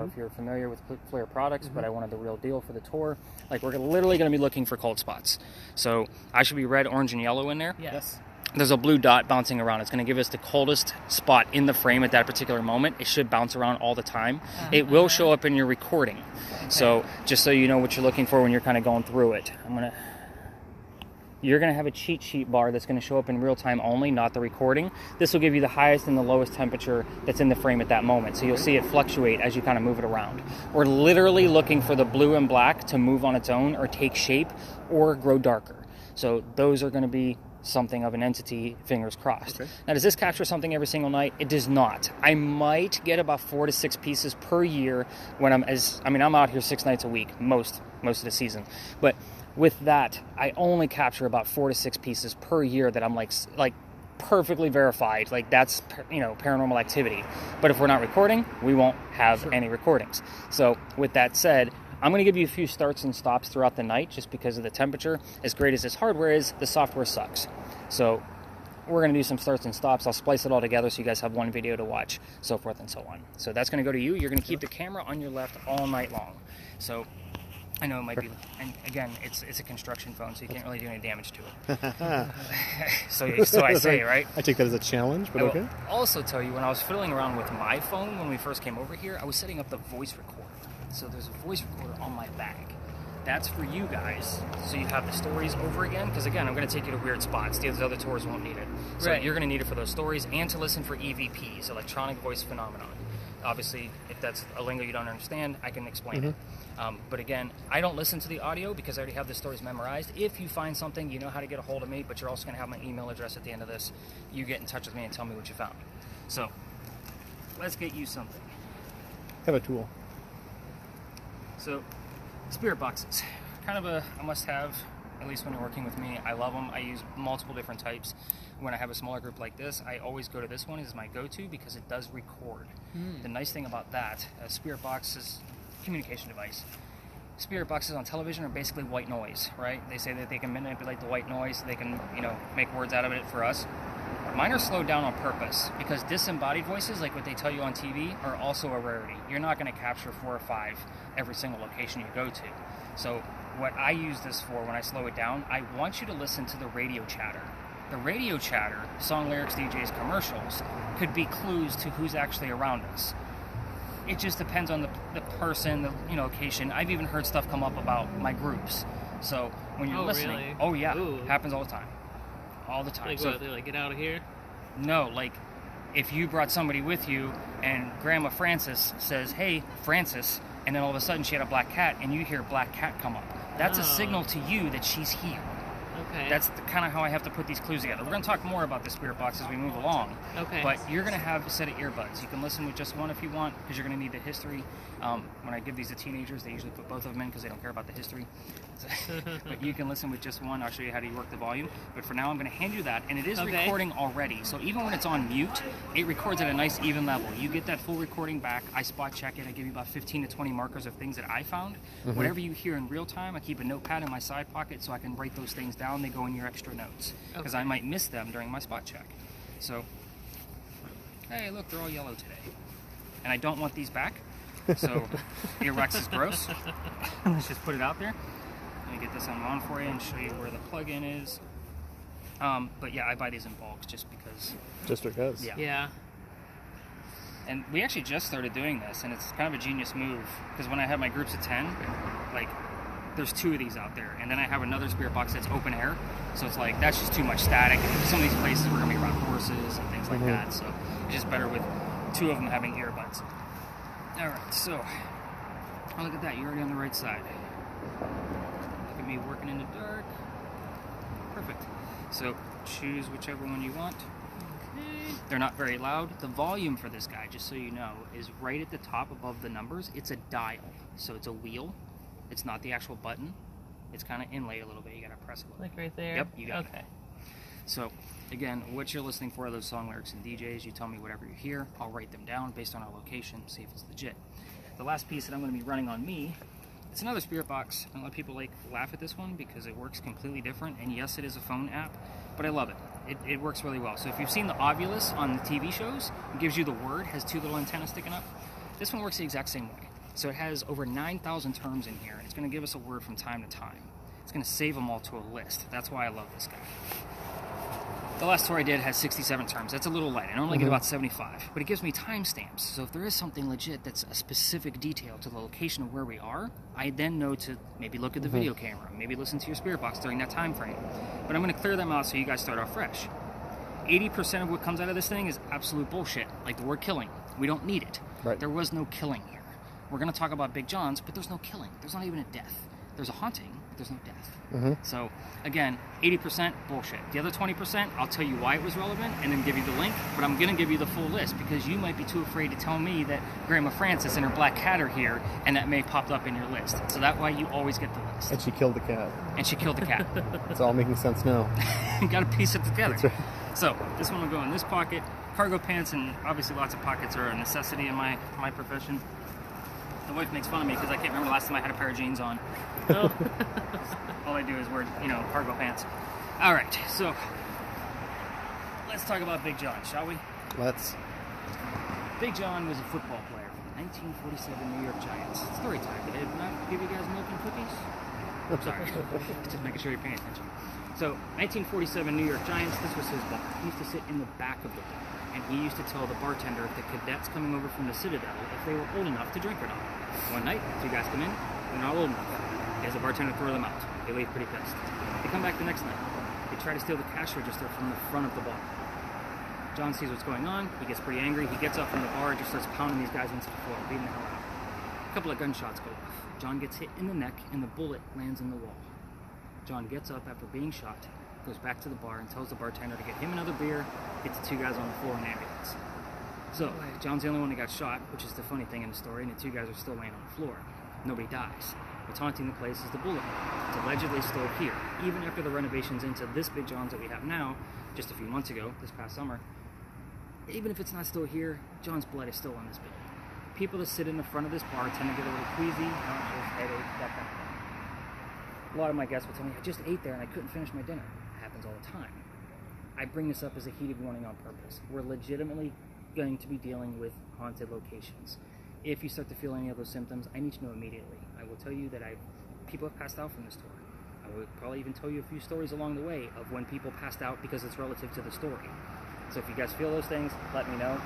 know if you're familiar with FLIR products, but I wanted the real deal for the tour. Like, we're literally going to be looking for cold spots. So I should be red, orange, and yellow in there. Yes. There's a blue dot bouncing around. It's going to give us the coldest spot in the frame at that particular moment. It should bounce around all the time. It will show up in your recording. Okay. So just so you know what you're looking for when you're kind of going through it. You're going to have a cheat sheet bar that's going to show up in real time only, not the recording. This will give you the highest and the lowest temperature that's in the frame at that moment. So you'll see it fluctuate as you kind of move it around. We're literally looking for the blue and black to move on its own or take shape or grow darker. So those are going to be something of an entity, fingers crossed. Okay. Now, does this capture something every single night? It does not. I might get about 4 to 6 pieces per year when I'm out here 6 nights a week, most of the season. But with that, I only capture about 4 to 6 pieces per year that I'm like perfectly verified. Like, that's, paranormal activity. But if we're not recording, we won't have any recordings. So with that said, I'm going to give you a few starts and stops throughout the night just because of the temperature. As great as this hardware is, the software sucks. So we're going to do some starts and stops. I'll splice it all together so you guys have one video to watch, so forth and so on. So that's going to go to you. You're going to keep the camera on your left all night long. So I know it might be, and again, it's a construction phone, so you can't really do any damage to it. so I say, right? I take that as a challenge, but okay. I will also tell you, when I was fiddling around with my phone when we first came over here, I was setting up the voice recorder. So there's a voice recorder on my bag. That's for you guys, so you have the stories over again, because again, I'm going to take you to weird spots. These other tours won't need it. So you're going to need it for those stories and to listen for EVPs, electronic voice phenomenon. Obviously, if that's a lingo you don't understand, I can explain it. But again, I don't listen to the audio because I already have the stories memorized. If you find something, you know how to get a hold of me, but you're also going to have my email address at the end of this. You get in touch with me and tell me what you found. So, let's get you something. Have a tool. So, spirit boxes. Kind of a must-have, at least when you're working with me. I love them. I use multiple different types. When I have a smaller group like this, I always go to this one as my go-to because it does record. The nice thing about that, a spirit box is a communication device. Spirit boxes on television are basically white noise, right? They say that they can manipulate the white noise, they can, make words out of it for us. Mine are slowed down on purpose because disembodied voices, like what they tell you on TV, are also a rarity. You're not going to capture 4 or 5 every single location you go to. So what I use this for when I slow it down, I want you to listen to the radio chatter. The radio chatter, song lyrics, DJs, commercials, could be clues to who's actually around us. It just depends on the person, the location. I've even heard stuff come up about my groups. So when you're listening, really? Oh yeah, Ooh. Happens all the time. All the time. Like so, what, they're like, get out of here? No, like if you brought somebody with you and Grandma Frances says, hey, Frances, and then all of a sudden she had a black cat and you hear black cat come up, that's a signal to you that she's here. Okay. That's kind of how I have to put these clues together. We're going to talk more about the spirit box as we move along. Okay. But you're going to have a set of earbuds. You can listen with just one if you want, because you're going to need the history. When I give these to teenagers, they usually put both of them in because they don't care about the history. But you can listen with just one. I'll show you how to work the volume. But for now, I'm going to hand you that. And it is recording already. So even when it's on mute, it records at a nice even level. You get that full recording back. I spot check it. I give you about 15 to 20 markers of things that I found. Whatever you hear in real time, I keep a notepad in my side pocket so I can write those things down. They go in your extra notes because I might miss them during my spot check. So, hey, look, they're all yellow today. And I don't want these back. So, earwax is gross. Let's just put it out there. Let me get this on for you and show you where the plug-in is. But yeah, I buy these in bulk just because. Just because. Yeah. And we actually just started doing this, and it's kind of a genius move because when I have my groups of 10, like, there's 2 of these out there, and then I have another spirit box that's open air, so it's like that's just too much static. And some of these places we're gonna be around horses and things like that, so it's just better with 2 of them having earbuds. All right, so look at that. You're already on the right side. Look at me working in the dark. Perfect. So choose whichever one you want. Okay. They're not very loud. The volume for this guy, just so you know, is right at the top above the numbers. It's a dial, so it's a wheel. It's not the actual button. It's kind of inlaid a little bit. You gotta press it. Like right there? Yep, you got it. Okay. So, again, what you're listening for are those song lyrics and DJs. You tell me whatever you hear. I'll write them down based on our location, see if it's legit. The last piece that I'm going to be running on me, it's another spirit box. And a lot of people laugh at this one because it works completely different. And yes, it is a phone app, but I love it. It works really well. So if you've seen the Ovulus on the TV shows, it gives you the word, has 2 little antennas sticking up. This one works the exact same way. So it has over 9,000 terms in here, and it's going to give us a word from time to time. It's going to save them all to a list. That's why I love this guy. The last tour I did has 67 terms. That's a little light. I normally get about 75, but it gives me timestamps. So if there is something legit that's a specific detail to the location of where we are, I then know to maybe look at the video camera, maybe listen to your spirit box during that time frame. But I'm going to clear them out so you guys start off fresh. 80% of what comes out of this thing is absolute bullshit, like the word killing. We don't need it. Right. There was no killing here. We're going to talk about Big John's, but there's no killing. There's not even a death. There's a haunting, but there's no death. So, again, 80% bullshit. The other 20%, I'll tell you why it was relevant and then give you the link, but I'm going to give you the full list because you might be too afraid to tell me that Grandma Frances and her black cat are here and that may have popped up in your list. So that way you always get the list. And she killed the cat. And she killed the cat. It's all making sense now. You got to piece it together. That's right. So, this one will go in this pocket. Cargo pants and obviously lots of pockets are a necessity in my profession. The wife makes fun of me because I can't remember the last time I had a pair of jeans on. Oh. All I do is wear, cargo pants. All right, so let's talk about Big John, shall we? Let's. Big John was a football player for the 1947 New York Giants. Story time. Did I not give you guys milk and cookies? Sorry, just making sure you're paying attention. So, 1947 New York Giants, this was his bar. He used to sit in the back of the bar, and he used to tell the bartender if the cadets coming over from the Citadel if they were old enough to drink or not. One night, two guys come in, they're not old enough. He has the bartender throw them out. They leave pretty pissed. They come back the next night. They try to steal the cash register from the front of the bar. John sees what's going on. He gets pretty angry. He gets up from the bar and just starts pounding these guys into the floor, beating the hell out of them. A couple of gunshots go off. John gets hit in the neck, and the bullet lands in the wall. John gets up after being shot, goes back to the bar, and tells the bartender to get him another beer, get the two guys on the floor in an ambulance. So, John's the only one that got shot, which is the funny thing in the story, and the two guys are still laying on the floor. Nobody dies. What's haunting the place is the bullet hole. It's allegedly still here. Even after the renovations into this Big John's that we have now, just a few months ago, this past summer, even if it's not still here, John's blood is still on this building. People that sit in the front of this bar tend to get a little queasy, nauseous, headache, that kind of thing. A lot of my guests will tell me, I just ate there and I couldn't finish my dinner. It happens all the time. I bring this up as a heated warning on purpose. We're legitimately going to be dealing with haunted locations. If you start to feel any of those symptoms, I need to know immediately. I will tell you that people have passed out from this tour. I will probably even tell you a few stories along the way of when people passed out because it's relative to the story. So if you guys feel those things, let me know.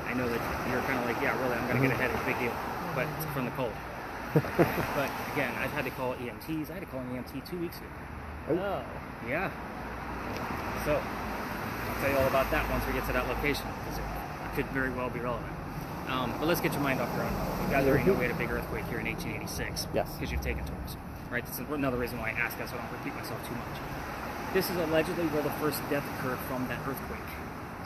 I know that you're kind of like, yeah, really, I'm going to get a headache, big deal. But it's from the cold. But again, I've had to call EMTs. I had to call an EMT 2 weeks ago. Oh. Yeah. So, I'll tell you all about that once we get to that location, because it could very well be relevant. But let's get your mind off your own. You guys already know we had a big earthquake here in 1886. Yes. Because you've taken tours. Right? That's another reason why I ask that, so I don't repeat myself too much. This is allegedly where the first death occurred from that earthquake.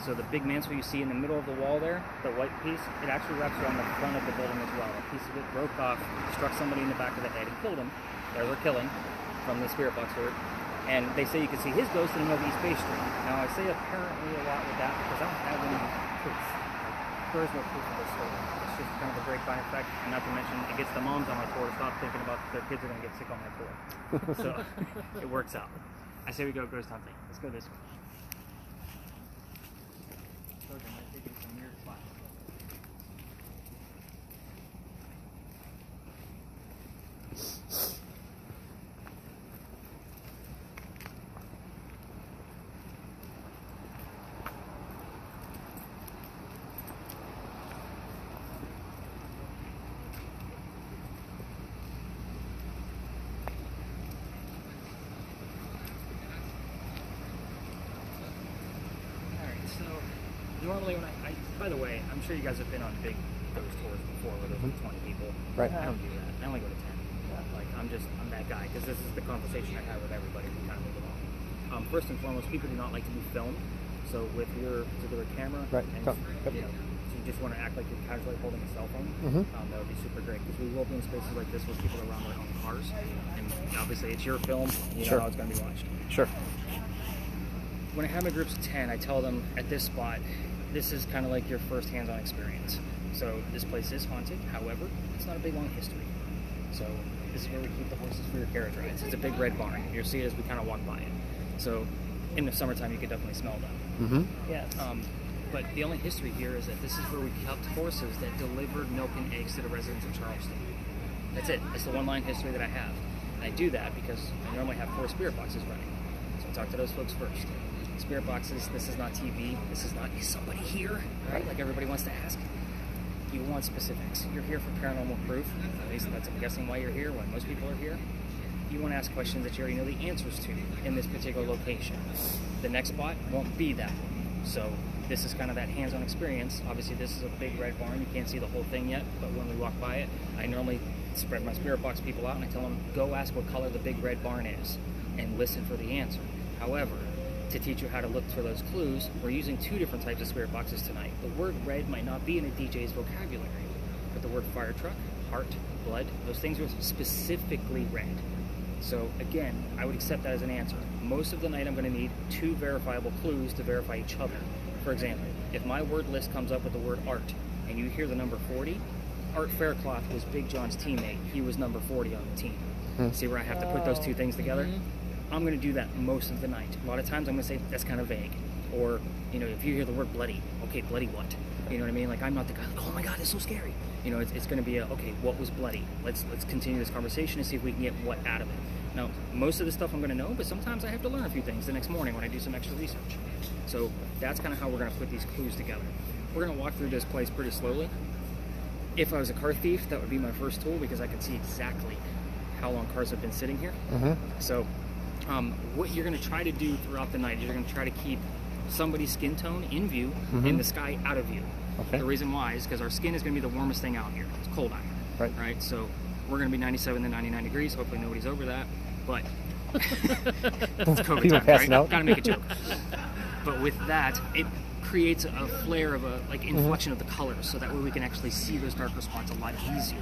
So the big mantle you see in the middle of the wall there, the white piece, it actually wraps around the front of the building as well. A piece of it broke off, struck somebody in the back of the head, and killed him. There's our killing from the spirit box word. And they say you can see his ghost in the middle of East Bay Street. Now I say apparently a lot with that because I don't have any proof. There is no proof of this story. It's just kind of a grapevine effect, and not to mention it gets the moms on my tour to stop thinking about their kids are going to get sick on my tour. So it works out. I say we go ghost hunting. Let's go this way. Normally when I by the way, I'm sure you guys have been on big ghost tours before where there's like 20 people. Right. I don't do that. I only go to 10. Like, I'm that guy, because this is the conversation I have with everybody who kind of move along. First and foremost, people do not like to be filmed. So with your particular camera, Right. and Yep. if you just want to act like you're casually holding a cell phone, that would be super great, because we will be in spaces like this where people are around their own cars, and obviously it's your film, you know Sure. how it's going to be watched. Sure. When I have my groups of 10, I tell them at this spot, this is kind of like your first hands-on experience. So this place is haunted, however, it's not a big long history. So this is where we keep the horses for your carriage rides. It's a big red barn. You'll see it as we kind of walk by it. So in the summertime, you can definitely smell them. Yes. But the only history here is that this is where we kept horses that delivered milk and eggs to the residents of Charleston. That's it. That's the one-line history that I have. And I do that because I normally have 4 spirit boxes running. So I talk to those folks first. Spirit boxes, this is not TV. This is not, is somebody here? Right? Like everybody wants to ask. You want specifics. You're here for paranormal proof. At least that's, I'm guessing, why you're here, when most people are here. You want to ask questions that you already know the answers to in this particular location. The next spot won't be that one. So this is kind of that hands-on experience. Obviously, this is a big red barn. You can't see the whole thing yet, but when we walk by it, I normally spread my spirit box people out and I tell them, go ask what color the big red barn is and listen for the answer. However, to teach you how to look for those clues, we're using 2 different types of spirit boxes tonight. The word red might not be in a DJ's vocabulary, but the word fire truck, heart, blood, those things are specifically red. So again, I would accept that as an answer. Most of the night I'm going to need 2 verifiable clues to verify each other. For example, if my word list comes up with the word Art, and you hear the number 40, Art Faircloth was Big John's teammate. He was number 40 on the team. See where I have to put those 2 things together? I'm going to do that most of the night. A lot of times I'm going to say, that's kind of vague. Or, you know, if you hear the word bloody, okay, bloody what? You know what I mean? Like, I'm not the guy, like, oh my God, it's so scary. You know, it's going to be okay, what was bloody? Let's continue this conversation and see if we can get what out of it. Now, most of the stuff I'm going to know, but sometimes I have to learn a few things the next morning when I do some extra research. So that's kind of how we're going to put these clues together. We're going to walk through this place pretty slowly. If I was a car thief, that would be my first tool because I can see exactly how long cars have been sitting here. So what you're going to try to do throughout the night is you're going to try to keep somebody's skin tone in view and the sky out of view. The reason why is because our skin is going to be the warmest thing out here. It's cold out here. Right? So we're going to be 97 to 99 degrees. Hopefully nobody's over that. But it's COVID time, right? Gotta make a joke. But with that, it creates a flare of a inflection of the colors, so that way we can actually see those darker spots a lot easier.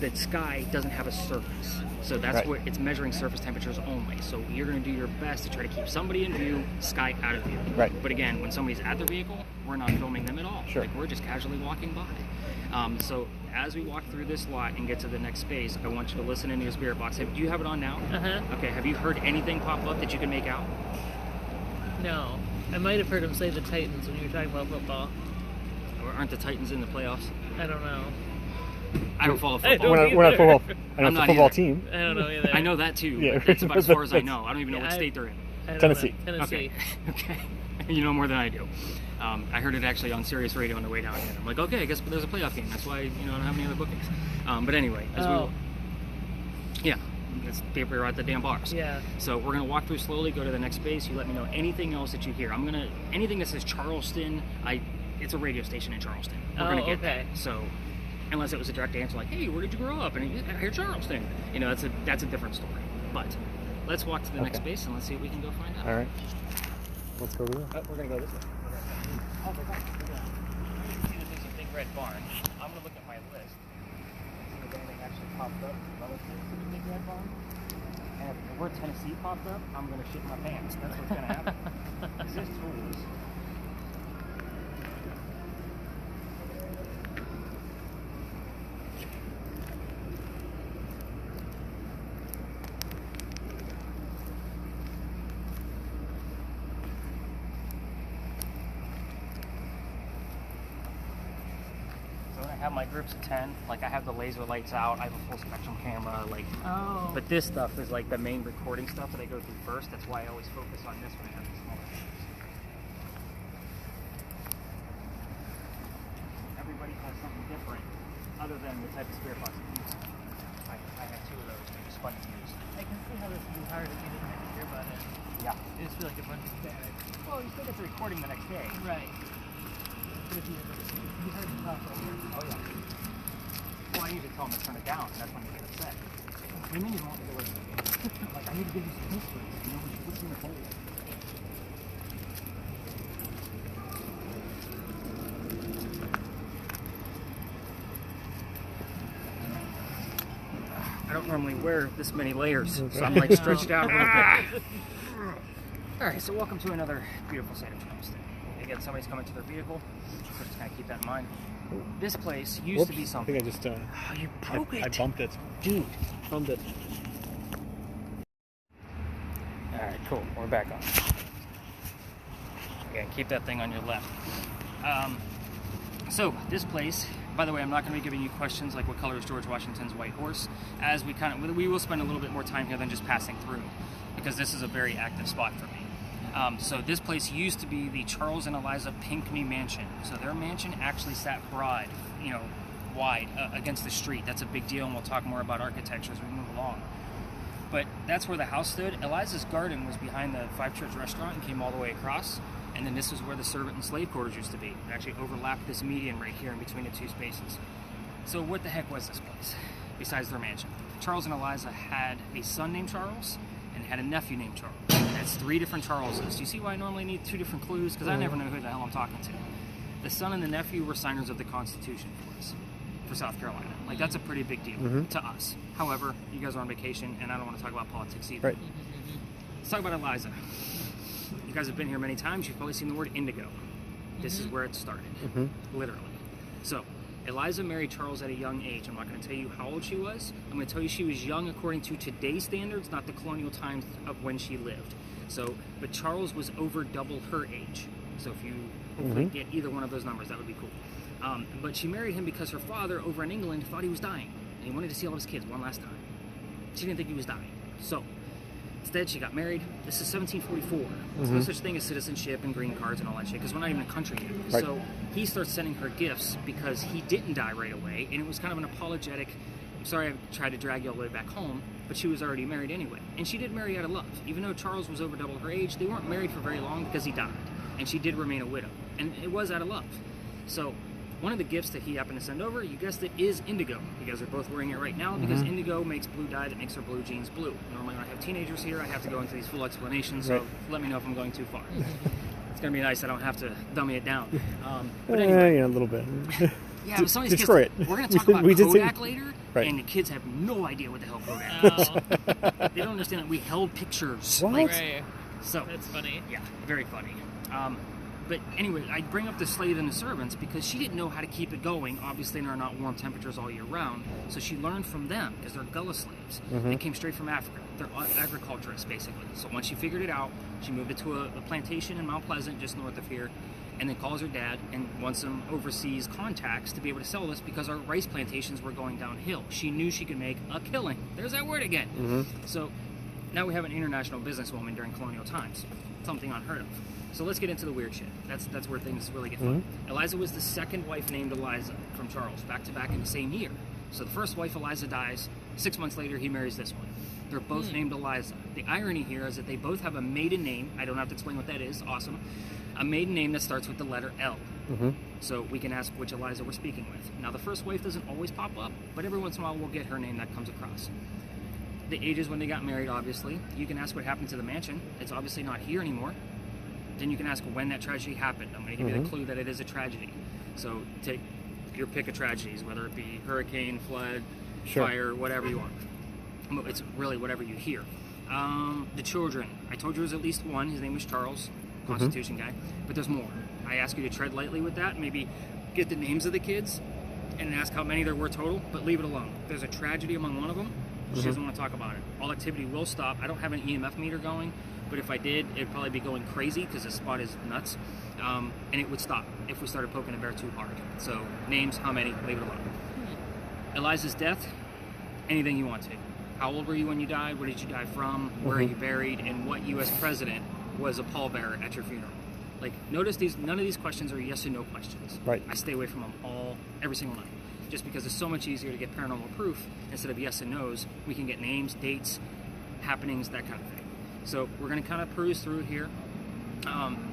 The sky doesn't have a surface, so that's what it's measuring, surface temperatures only. So you're going to do your best to try to keep somebody in view, sky out of view. But again, when somebody's at their vehicle, we're not filming them at all. Like we're just casually walking by. So as we walk through this lot and get to the next space, I want you to listen into your spirit box. Do you have it on now? Okay. Have you heard anything pop up that you can make out? No. I might have heard him say the Titans when you were talking about football. Or aren't the Titans in the playoffs? I don't know. I don't follow football. We're not football. I know it's a football team. I don't know either. I know that too. But that's about as far as I know. I don't even know what state they're in. Tennessee. Tennessee. Okay. You know more than I do. I heard it actually on Sirius Radio on the way down here. I'm like, okay, I guess there's a playoff game. That's why I don't have any other bookings. But anyway, it's paper at the damn bars. So we're gonna walk through slowly, go to the next space. You let me know anything else that you hear. Anything that says Charleston. It's a radio station in Charleston. We're gonna get that. So unless it was a direct answer like, hey, where did you grow up? And I hear Charleston. You know, that's a different story. But let's walk to the next space and let's see what we can go find out. All right. Let's go to this. We're gonna go this way. Oh my God. You see that there's a big red barn. I'm gonna look at my list. See if anything actually popped up relative to the big red barn. And if the word Tennessee popped up, I'm gonna shit my pants. That's what's gonna happen. This tools. I have my groups of 10, like I have the laser lights out, I have a full spectrum camera, but this stuff is like the main recording stuff that I go through first. That's why I always focus on this when I have the smaller pictures. Everybody has something different other than the type of spirit box you use. I have 2 of those, they're just fun to use. I can see how this would be hard if you didn't have to hear about it. You just feel like a bunch of static. Well, you still get the recording the next day. Right. But if you heard the talk right here. Oh yeah. Well, I need to tell them to turn it down, and that's when they get upset. What do you mean you don't want me to listen? Like, I need to give you some history. You know, what's in the hole? I don't normally wear this many layers, so I'm like stretched out a little bit. Alright, so welcome to another beautiful side of Charleston. Again, somebody's coming to their vehicle, so just kind of keep that in mind. This place used to be something. I think I just you broke it. I bumped it. Dude. Bumped it. Alright, cool. We're back on. Again, keep that thing on your left. So this place, by the way, I'm not going to be giving you questions like what color is George Washington's white horse, as we will spend a little bit more time here than just passing through, because this is a very active spot for me. So this place used to be the Charles and Eliza Pinckney mansion. So their mansion actually sat broad, wide against the street. That's a big deal, and we'll talk more about architecture as we move along. But that's where the house stood. Eliza's garden was behind the Five Church restaurant and came all the way across. And then this is where the servant and slave quarters used to be. It actually overlapped this median right here in between the two spaces. So what the heck was this place, besides their mansion? Charles and Eliza had a son named Charles and had a nephew named Charles. That's 3 different Charleses. Do you see why I normally need 2 different clues? Because I never know who the hell I'm talking to. The son and the nephew were signers of the Constitution for us, for South Carolina. Like, that's a pretty big deal to us. However, you guys are on vacation, and I don't want to talk about politics either. Right. Let's talk about Eliza. You guys have been here many times. You've probably seen the word indigo. This is where it started, literally. So, Eliza married Charles at a young age. I'm not going to tell you how old she was. I'm going to tell you she was young according to today's standards, not the colonial times of when she lived. So, but Charles was over double her age. So if you hopefully get either one of those numbers, that would be cool. But she married him because her father over in England thought he was dying. And he wanted to see all his kids one last time. She didn't think he was dying. So, instead, she got married. This is 1744. There's no such thing as citizenship and green cards and all that shit, because we're not even a country yet. Right. So he starts sending her gifts because he didn't die right away, and it was kind of an apologetic, I'm sorry I tried to drag you all the way back home, but she was already married anyway. And she did marry out of love. Even though Charles was over double her age, they weren't married for very long because he died. And she did remain a widow. And it was out of love. So one of the gifts that he happened to send over, you guessed it, is indigo. You guys are both wearing it right now because indigo makes blue dye that makes our blue jeans blue. Normally when I have teenagers here, I have to go into these full explanations, so let me know if I'm going too far. It's going to be nice. I don't have to dummy it down. But anyway. Yeah, a little bit. Yeah, but some of these Destroy kids, it. we're going to talk about Kodak later, Right. and the kids have no idea what the hell Kodak is. They don't understand that we held pictures. What? Right. So That's funny. yeah, very funny. But anyway, I bring up the slaves and the servants because she didn't know how to keep it going. Obviously, there are not warm temperatures all year round. So she learned from them because they're Gullah slaves. They came straight from Africa. They're agriculturists, basically. So once she figured it out, she moved it to a plantation in Mount Pleasant, just north of here, and then calls her dad and wants some overseas contacts to be able to sell this because our rice plantations were going downhill. She knew she could make a killing. There's that word again. So now we have an international businesswoman during colonial times. Something unheard of. So let's get into the weird shit. That's where things really get fun. Eliza was the second wife named Eliza from Charles, back to back in the same year. So the first wife, Eliza, dies. 6 months later, he marries this one. They're both named Eliza. The irony here is that they both have a maiden name. I don't have to explain what that is. Awesome. A maiden name that starts with the letter L. So we can ask which Eliza we're speaking with. Now, the first wife doesn't always pop up, but every once in a while we'll get her name that comes across. The ages when they got married, obviously. You can ask what happened to the mansion. It's obviously not here anymore. Then you can ask when that tragedy happened. I'm going to give you the clue that it is a tragedy. So take your pick of tragedies, whether it be hurricane, flood, fire, whatever you want. It's really whatever you hear. The children. I told you there was at least one. His name was Charles, Constitution guy. But there's more. I ask you to tread lightly with that. Maybe get the names of the kids and ask how many there were total, but leave it alone. There's a tragedy among one of them. She doesn't want to talk about it. All activity will stop. I don't have an EMF meter going, but if I did, it'd probably be going crazy because this spot is nuts. And it would stop if we started poking a bear too hard. So names, how many, leave it alone. Eliza's death, anything you want to. How old were you when you died? Where did you die from? Where are you buried? And what U.S. president was a pallbearer at your funeral? Like, notice none of these questions are yes or no questions. Right. I stay away from them every single night. Just because it's so much easier to get paranormal proof instead of yes and no's. We can get names, dates, happenings, that kind of thing. So we're going to kind of peruse through here.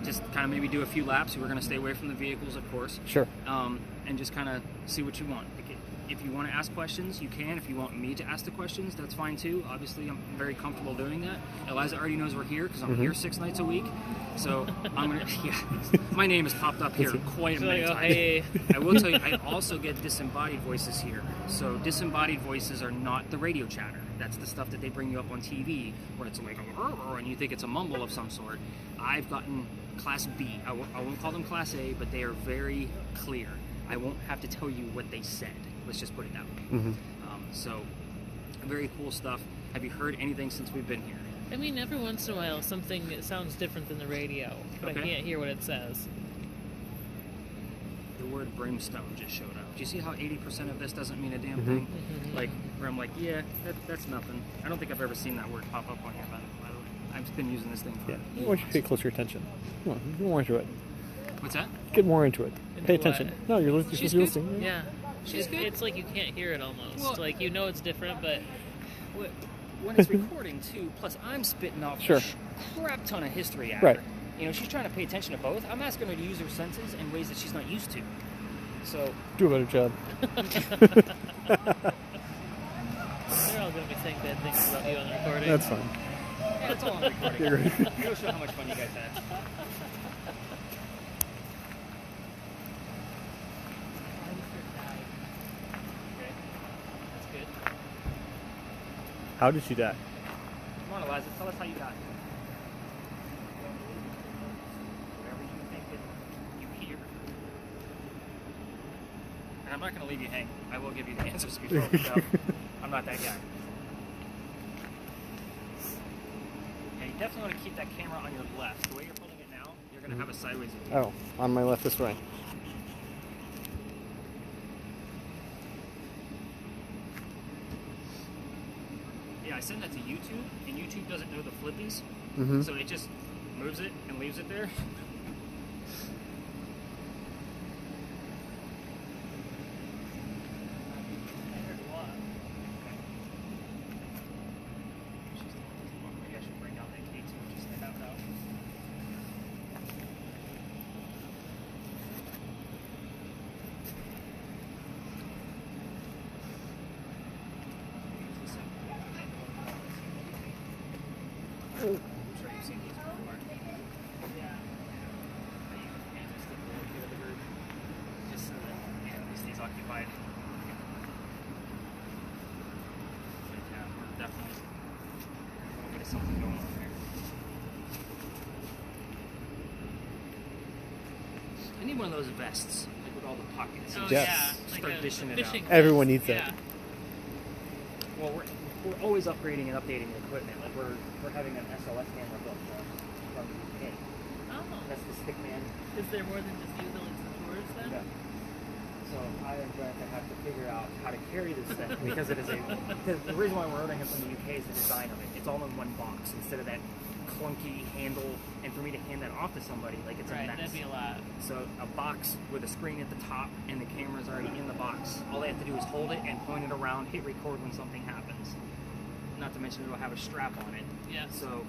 Just kind of maybe do a few laps. We're going to stay away from the vehicles, of course. Sure. And just kind of see what you want. If you want to ask questions, you can. If you want me to ask the questions, that's fine too. Obviously, I'm very comfortable doing that. Eliza already knows we're here because I'm here 6 nights a week. So I'm going to, my name has popped up here quite a many times. I will tell you, I also get disembodied voices here. So disembodied voices are not the radio chatter. That's the stuff that they bring you up on TV where it's like, and you think it's a mumble of some sort. I've gotten Class B. I won't call them Class A, but they are very clear. I won't have to tell you what they said. Let's just put it that way. So, very cool stuff. Have you heard anything since we've been here? I mean, every once in a while, something that sounds different than the radio, but I can't hear what it says. word brimstone just showed up. Do you see how 80% of this doesn't mean a damn thing? Like, where I'm like, yeah, that's nothing. I don't think I've ever seen that word pop up on here, by the way. I've been using this thing for You want you to pay closer attention. Come on, get more into it. What's that? Get more into it. Pay Into attention. what? No, you're supposed to be She's good. listening. Yeah. She's good. It's like you can't hear it almost. Well- like, you know it's different, but... When it's recording, too, plus I'm spitting off Sure. a crap ton of history at Right. her. You know, she's trying to pay attention to both. I'm asking her to use her senses in ways that she's not used to. So, Do a better job. they're all going to be saying bad things about you on the recording. That's fine. yeah, that's all I'm recording. You're right. It'll show how much fun you guys had. Okay. That's good. How did she die? Come on, Eliza, tell us how you got. Whatever you think that you hear. And I'm not going to leave you hanging. I will give you the answers before we go. I'm not that guy. Yeah, you definitely want to keep that camera on your left. The way you're holding it now, you're going to have a sideways view. Oh, on my left this way. Yeah, I send that to YouTube, and YouTube doesn't know the flippies, Mm-hmm. so it just moves it and leaves it there. I heard a lot. Maybe I should bring out that K2 just to have it out. I'm sure you've seen these before. Yeah. And just the look of the group. Just so that, you know, he stays occupied. But yeah, we're definitely a little bit of something going on there. I need one of those vests, like with all the pockets. Oh, Yes. yeah. Start Like a dishing it fishing out. Everyone vest. needs that. Yeah. Well, we're always upgrading and updating the equipment. Like we're having an SLS camera built for us from the UK. Oh. That's the Stickman. Is there more than just you that likes the tours then? Yeah. So I am going to have to figure out how to carry this thing because it is because the reason why we're ordering it from the UK is the design of it. It's all in one box instead of that clunky handle, and for me to hand that off to somebody, like it's Right, a mess. that'd be a lot. So a box with a screen at the top and the camera's already in the box. All they have to do is hold it and point it around, hit record when something happens. Not to mention it'll have a strap on it. Yeah. So,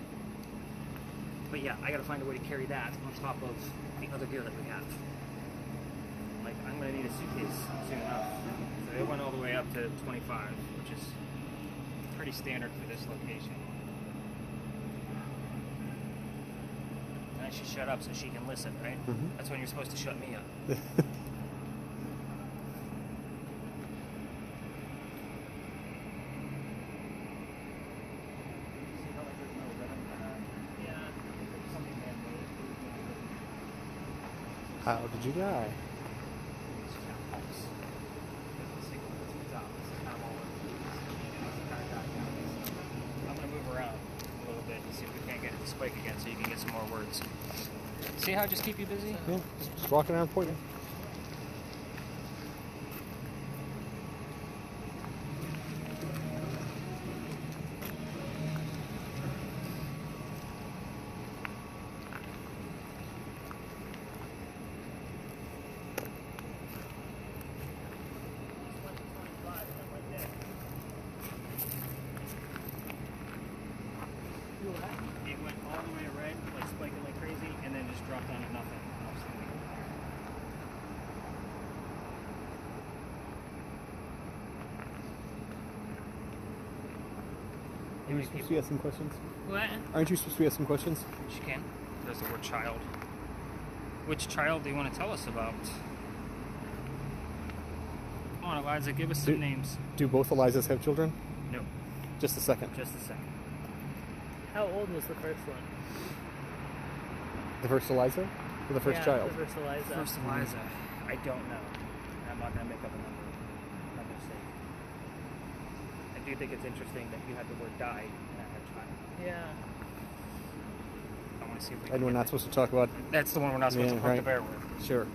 but yeah, I gotta find a way to carry that on top of the other gear that we have. Like, I'm gonna need a suitcase soon enough. So it went all the way up to 25, which is pretty standard for this location. And I should shut up so she can listen, right? Mhm. That's when you're supposed to shut me up. Yeah. How did you die? I'm going to move around a little bit and see if we can't get it to spike again so you can get some more words. See how I just keep you busy? Yeah, just walking around pointing. It went all the way red, like spiking like crazy, and then just dropped down to nothing. Are you supposed to ask some questions? What? Aren't you supposed to ask some questions? She can. There's the word child. Which child do you want to tell us about? Come on, Eliza, give us some names. Do both Elizas have children? No, Just a second. just a second. How old was the first one? The first Eliza or the first Yeah, child? The first Eliza. First Eliza, I don't know. I'm not going to make up a number. I'm going to say. I do think it's interesting that you had the word died and I had child. Yeah. I want to see if we And can we're get not that. supposed to talk about. That's the one we're not supposed Yeah, to poke right. the bear with. Sure.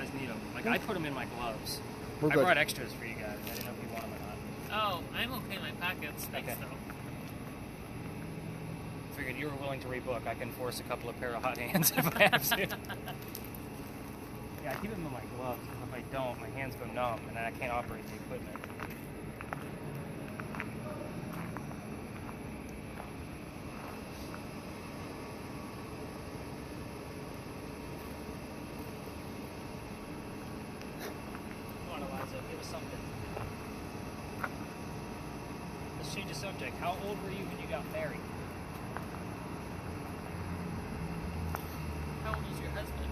guys need them. Like, I put them in my gloves. We're I good. brought extras for you guys. I didn't know if you want them or not. Oh, I'm okay in my pockets. Thanks, Okay. though. Figured you were willing to rebook. I can force a couple of pair of hot hands if I have to. Yeah, I keep them in my gloves. If I don't, my hands go numb, and then I can't operate the equipment. Come on, Eliza, give us something. Let's change the subject. How old were you when you got married? How old is your husband?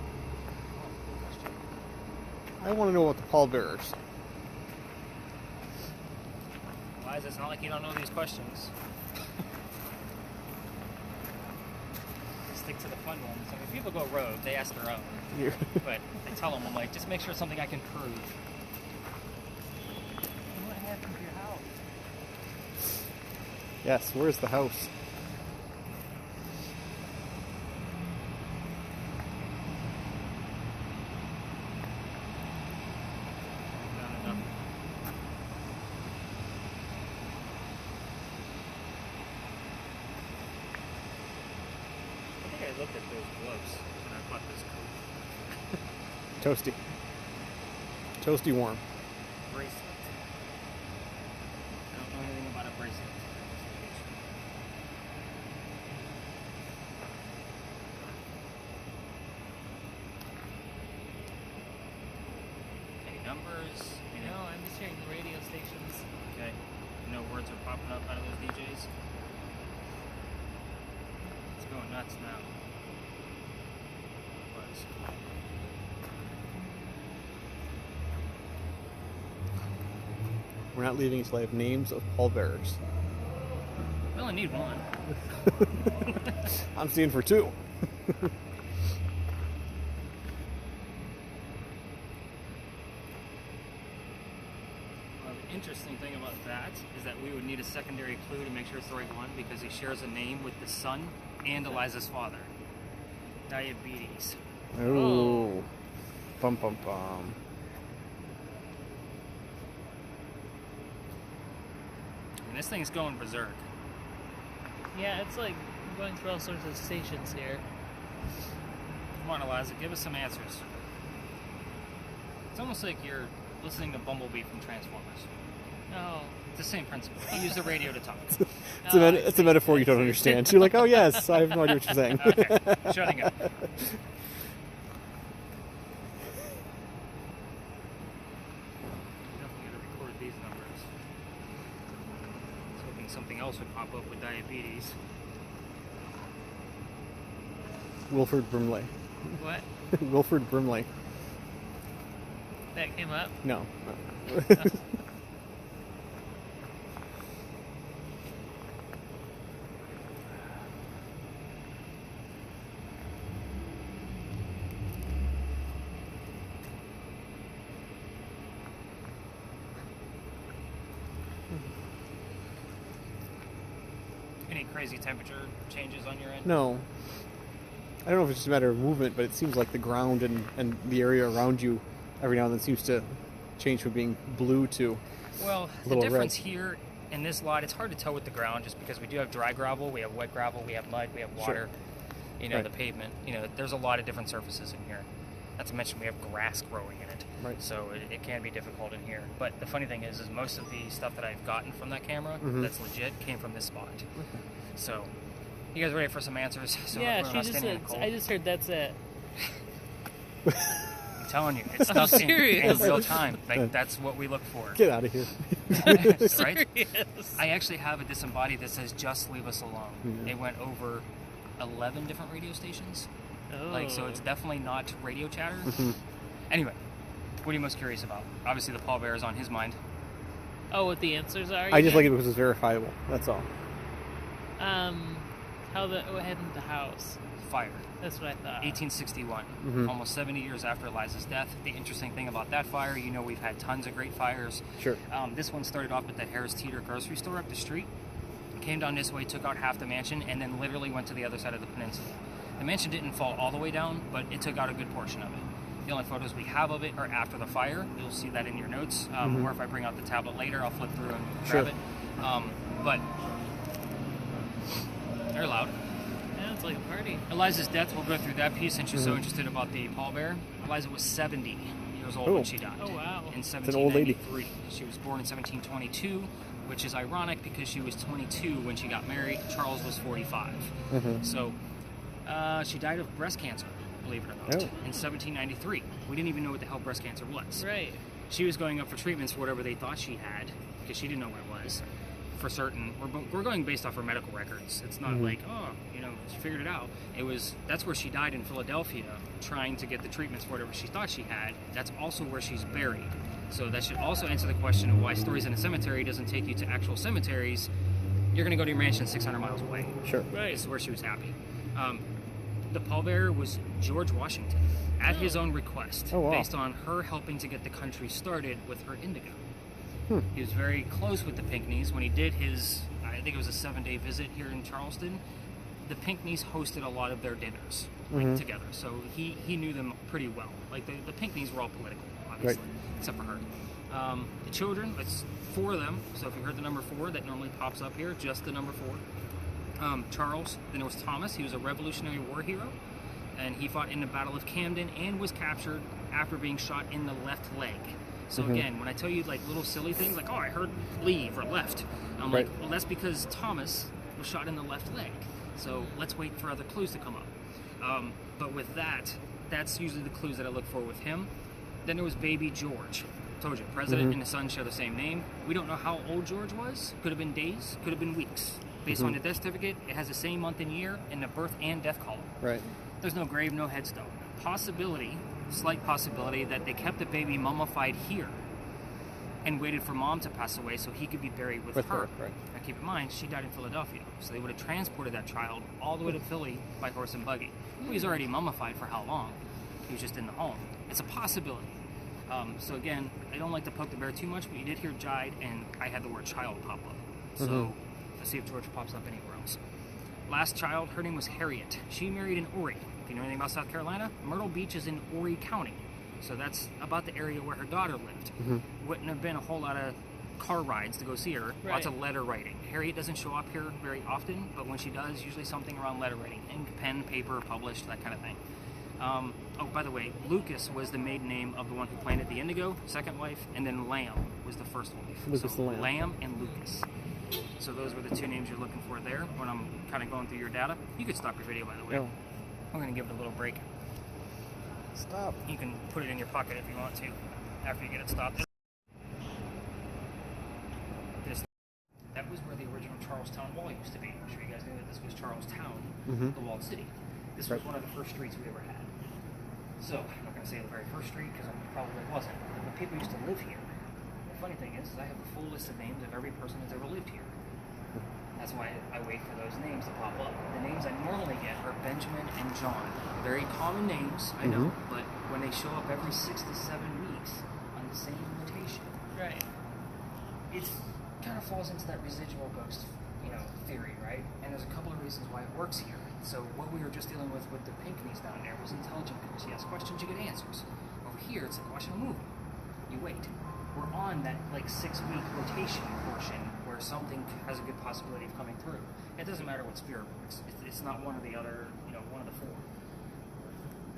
I want to know about the pallbearers. Eliza, it's not like you don't know these questions. Stick to the fun ones. I mean, if people go rogue, they ask their own. Here. But I tell them, I'm like, just make sure it's something I can prove. What happened to your house? Yes, where's the house? Not enough. I think I looked at those gloves when I bought this coat. Toasty. Toasty warm. Bracelet. I don't know anything about a bracelet. Any numbers? No, I'm just hearing the radio stations. Okay. No words are popping up out of those DJs. It's going nuts now. Was. We're not leaving until I have names of pallbearers. We only need one. I'm seeing for two. Well, the interesting thing about that is that we would need a secondary clue to make sure it's the right one because he shares a name with the son and Eliza's father. Diabetes. Oh. Bum bum bum. And this thing's going berserk. Yeah, it's like going through all sorts of stations here. Come on, Eliza, give us some answers. It's almost like you're listening to Bumblebee from Transformers. Oh. It's the same principle. You use the radio to talk. It's a metaphor you don't understand. You're like, oh yes, I have no idea what you're saying. Okay, shutting up. Definitely gotta record these numbers. I was hoping something else would pop up with diabetes. Wilford Brimley. What? Wilford Brimley. That came up? No. Any crazy temperature changes on your end? No. I don't know if it's just a matter of movement, but it seems like the ground and the area around you every now and then seems to change from being blue to Well, the little difference red. here in this lot, it's hard to tell with the ground just because we do have dry gravel, we have wet gravel, we have mud, we have water, you know, Right. the pavement. You know, there's a lot of different surfaces in here. Not to mention we have grass growing in it. Right. So it can be difficult in here. But the funny thing is most of the stuff that I've gotten from that camera that's legit came from this spot. So, you guys ready for some answers? So Yeah, we're she not just standing in said, the cold. I just heard that's it. I'm telling you, it's I'm stuff in serious. real time. Like, that's what we look for. get out of here. Right? Serious. I actually have a disembodied that says "Just leave us alone." Yeah. It went over 11 different radio stations. Oh. Like, so it's definitely not radio chatter. Anyway, what are you most curious about? Obviously, the pallbearer is on his mind. Oh, what the answers are? I just like it. it because it's verifiable. That's all. What happened to the house? Fire. That's what I thought. 1861, almost 70 years after Eliza's death. The interesting thing about that fire, you know, we've had tons of great fires. Sure. This one started off at the Harris Teeter grocery store up the street, came down this way, took out half the mansion, and then literally went to the other side of the peninsula. The mansion didn't fall all the way down, but it took out a good portion of it. The only photos we have of it are after the fire. You'll see that in your notes. Or if I bring out the tablet later, I'll flip through and grab it. But they're loud. Yeah, it's like a party. Eliza's death, we'll go through that piece since she's so interested about the pallbearer. Eliza was 70 years old when she died. Oh, wow. In It's an old lady. 1793. She was born in 1722, which is ironic because she was 22 when she got married. Charles was 45. So she died of breast cancer, believe it or not, in 1793. We didn't even know what the hell breast cancer was. Right. She was going up for treatments for whatever they thought she had, because she didn't know what it was. For certain, we're going based off her medical records. It's not like, oh, you know, she figured it out. That's where she died in Philadelphia, trying to get the treatments for whatever she thought she had. That's also where she's buried. So that should also answer the question of why Stories in a Cemetery doesn't take you to actual cemeteries. You're going to go to your mansion 600 miles away. Sure. Right. This is where she was happy. The pallbearer was George Washington, at his own request, based on her helping to get the country started with her indigo. He was very close with the Pinckneys when he did his, I think it was a 7-day visit here in Charleston. The Pinckneys hosted a lot of their dinners together, so he knew them pretty well. Like the Pinckneys were all political, obviously, except for her. The children, it's 4 of them, so if you heard the number 4, that normally pops up here, just the number 4. Charles, then there was Thomas. He was a Revolutionary War hero, and he fought in the Battle of Camden and was captured after being shot in the left leg. So again, when I tell you like little silly things like, oh, I heard leave or left, I'm like, well, that's because Thomas was shot in the left leg. So let's wait for other clues to come up. But with that, that's usually the clues that I look for with him. Then there was baby George. Told you, president and his son share the same name. We don't know how old George was. Could have been days, could have been weeks. Based on the death certificate, it has the same month and year in the birth and death column. Right. There's no grave, no headstone. Possibility, slight possibility, that they kept the baby mummified here and waited for mom to pass away so he could be buried with her. Right. Now keep in mind, she died in Philadelphia, so they would have transported that child all the way to Philly by horse and buggy. Well, he's already mummified for how long? He was just in the home. It's a possibility. So again, I don't like to poke the bear too much, but you did hear Jide, and I had the word child pop up. So let's see if George pops up anywhere else. Last child, her name was Harriet. She married in Horry. If you know anything about South Carolina, Myrtle Beach is in Horry County. So that's about the area where her daughter lived. Wouldn't have been a whole lot of car rides to go see her. Lots of letter writing. Harriet doesn't show up here very often, but when she does, usually something around letter writing. Ink, pen, paper, published, that kind of thing. Oh, by the way, Lucas was the maiden name of the one who planted the indigo, second wife, and then Lamb was the first wife. Lucas so the Lamb. Lamb and Lucas. So those were the 2 names you're looking for there when I'm kind of going through your data. You could stop your video, by the way. Yeah. We're going to give it a little break. Stop. You can put it in your pocket if you want to after you get it stopped. That was where the original Charlestown Wall used to be. I'm sure you guys knew that this was Charlestown, the walled city. This was one of the first streets we ever had. So, I'm not going to say the very first street because it probably wasn't. But people used to live here. The funny thing is I have a full list of names of every person that's ever lived here. That's why I wait for those names to pop up. The names I normally get are Benjamin and John. Very common names, I know, but when they show up every 6 to 7 weeks on the same notation, it kind of falls into that residual ghost, theory, right? And there's a couple of reasons why it works here. So what we were just dealing with the Pinckneys down there was intelligent ghosts. You ask questions, you get answers. Over here, it's like watching a movie. You wait. We're on that 6-week rotation portion where something has a good possibility of coming through. It doesn't matter what spirit works. It's not one or the other, one of the 4.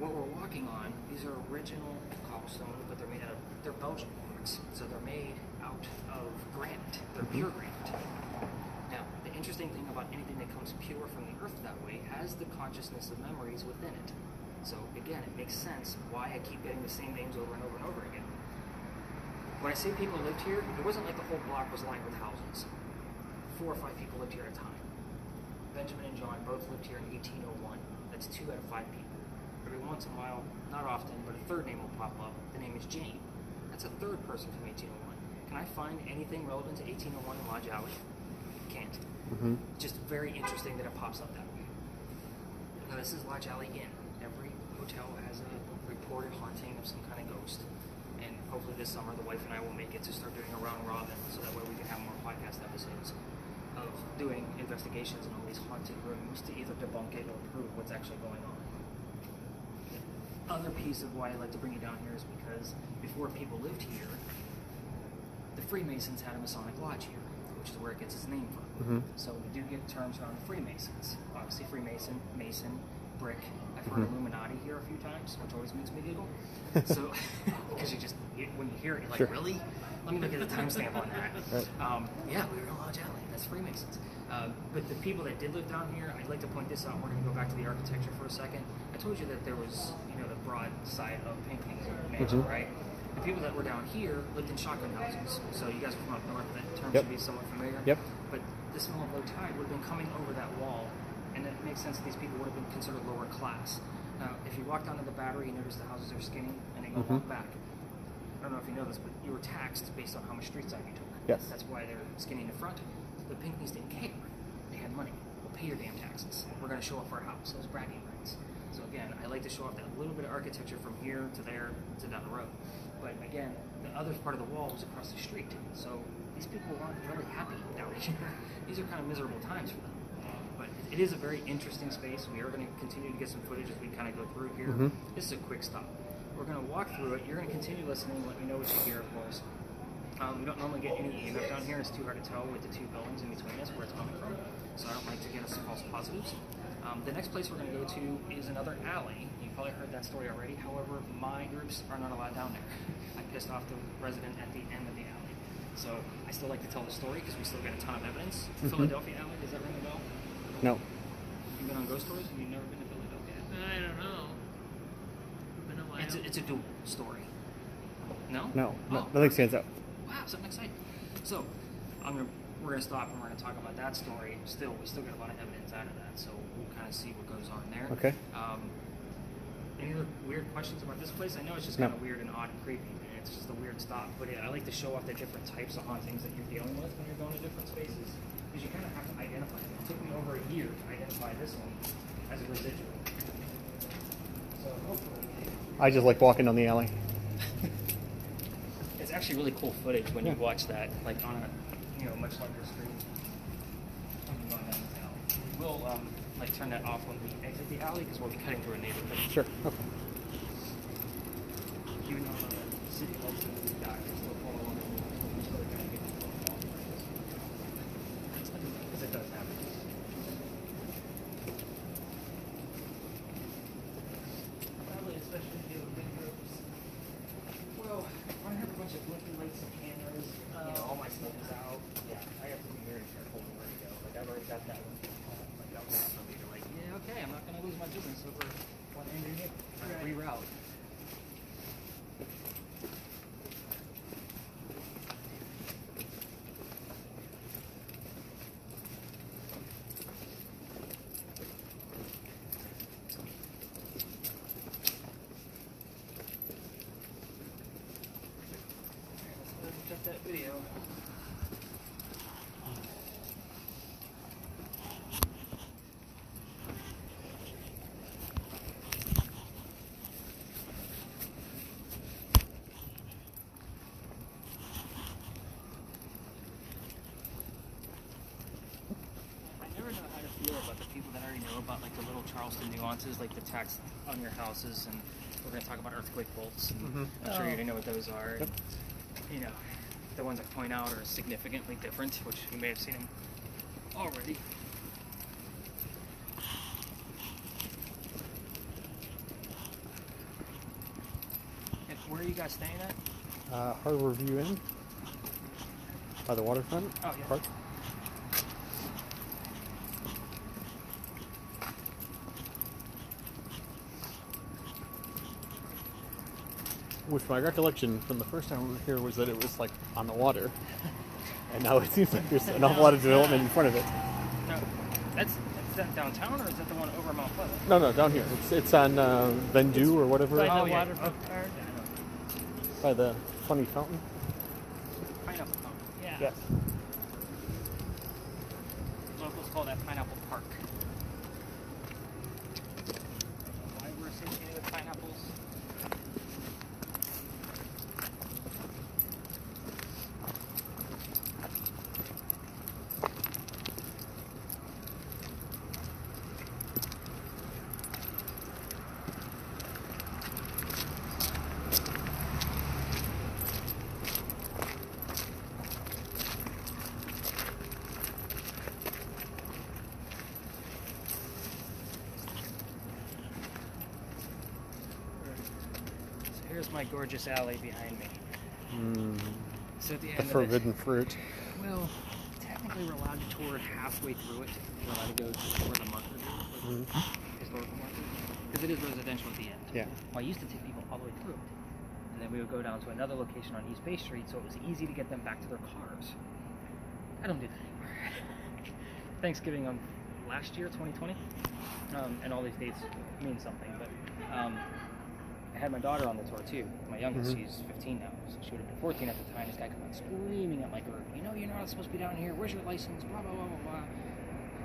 What we're walking on, these are original cobblestone, but they're Belgian blocks. So they're made out of granite. They're pure granite. Now, the interesting thing about anything that comes pure from the earth that way has the consciousness of memories within it. So again, it makes sense why I keep getting the same names over and over and over again. When I say people lived here, it wasn't like the whole block was lined with houses. 4 or 5 people lived here at a time. Benjamin and John both lived here in 1801. That's 2 out of 5 people. Every once in a while, not often, but a third name will pop up. The name is Jane. That's a third person from 1801. Can I find anything relevant to 1801 in Lodge Alley? Can't. Just very interesting that it pops up that way. Now this is Lodge Alley Inn. Every hotel has a reported haunting of some kind of ghost. And hopefully this summer the wife and I will make it to start doing a round robin so that way we can have more podcast episodes of doing investigations in all these haunted rooms to either debunk it or prove what's actually going on. other piece of why I like to bring you down here is because before people lived here, the Freemasons had a Masonic lodge here, which is where it gets its name from. So we do get terms around the Freemasons. Obviously, Freemason, Mason, Brick. I've heard Illuminati here a few times, which always makes me giggle. So, because when you hear it, you're like, really? Let me look at the timestamp on that. Right. Yeah, we were in Lodge Alley. That's Freemasons. But the people that did live down here, I'd like to point this out. We're going to go back to the architecture for a second. I told you that there was, the broad side of Pinckney mansion, right? The people that were down here lived in shotgun houses. So you guys are from up north. That term should be somewhat familiar. Yep. But the smell of low tide would have been coming over that wall, and it makes sense that these people would have been considered lower class. Now, if you walk down to the Battery, you notice the houses are skinny, and they go walk back. I don't know if you know this, but you were taxed based on how much street side you took. Yes. That's why they're skinny in the front. The Pinckneys didn't care. They had money. We'll pay your damn taxes. We're going to show off our house. Those bragging rights. So again, I like to show off that little bit of architecture from here to there to down the road. But again, the other part of the wall was across the street. So these people aren't very happy down here. These are kind of miserable times for them. But it is a very interesting space. We are going to continue to get some footage as we kind of go through here. This is a quick stop. We're going to walk through it. You're going to continue listening. Let me know what you hear, of course. We don't normally get any EMF down here. It's too hard to tell with the two buildings in between us where it's coming from. So I don't like to get us false positives. The next place we're going to go to is another alley. You probably heard that story already. However, my groups are not allowed down there. I pissed off the resident at the end of the alley. So I still like to tell the story because we still get a ton of evidence. Philadelphia alley, does that ring a bell? No. You've been on ghost tours? Have you never been to Philadelphia? I don't know. It's been a while. It's a dual story. No? No. Oh. Nothing stands out. Wow, something exciting. So, we're gonna stop and we're gonna talk about that story. We still get a lot of evidence out of that, so we'll kind of see what goes on there. Okay. Any other weird questions about this place? I know it's just kind of weird and odd and creepy. And it's just a weird stop, but I like to show off the different types of hauntings that you're dealing with when you're going to different spaces, because you kind of have to identify them. It took me over a year to identify this one as a residual. So hopefully, I just like walking down the alley. it's actually really cool footage when you watch that, like on a much larger screen. Going down this alley. We'll turn that off when we exit the alley because we'll be cutting through a neighborhood. Sure. Okay. Even though the city lights are dark, it's still full of because it does happen. Probably, especially if you have big groups. Well, I have a bunch of blinking lights and cameras. All my stuff is out. Yeah, I have to be very careful where to go. Like I've already got that one. Like that was for me to okay, I'm not going to lose my business over one angry neighbor. Reroute. Let's check that video. About the people that already know about like the little Charleston nuances, like the tax on your houses, and we're going to talk about earthquake bolts. And I'm sure you already know what those are. Yep. And, the ones I point out are significantly different, which you may have seen them already. And where are you guys staying at? Harbor View Inn. By the waterfront. Oh, yeah. Park. Which my recollection from the first time we were here was that it was like on the water, and now it seems like there's an awful lot of development in front of it. No, that's that downtown, or is that the one over Mount Pleasant? No, down here. It's on Vendu or whatever. By Oh, the yeah. waterfront Okay. park. Yeah, I know. By the funny fountain. Pineapple Fountain. Yeah. Yes. Locals call that Pineapple Park. Why we're associated with pineapples? here's my gorgeous alley behind me. So at the end The forbidden fruit. well, technically we're allowed to tour halfway through it. We're allowed to go to where the marker is, historical marker, because it is residential at the end. Yeah. Well, I used to take people all the way through it. And then we would go down to another location on East Bay Street, so it was easy to get them back to their cars. I don't do that anymore. Thanksgiving last year, 2020, and all these dates mean something, but I had my daughter on the tour too. My youngest, she's 15 now, so she would have been 14 at the time. This guy comes out screaming at my group, you know, you're not supposed to be down here, where's your license, blah, blah, blah, blah, blah.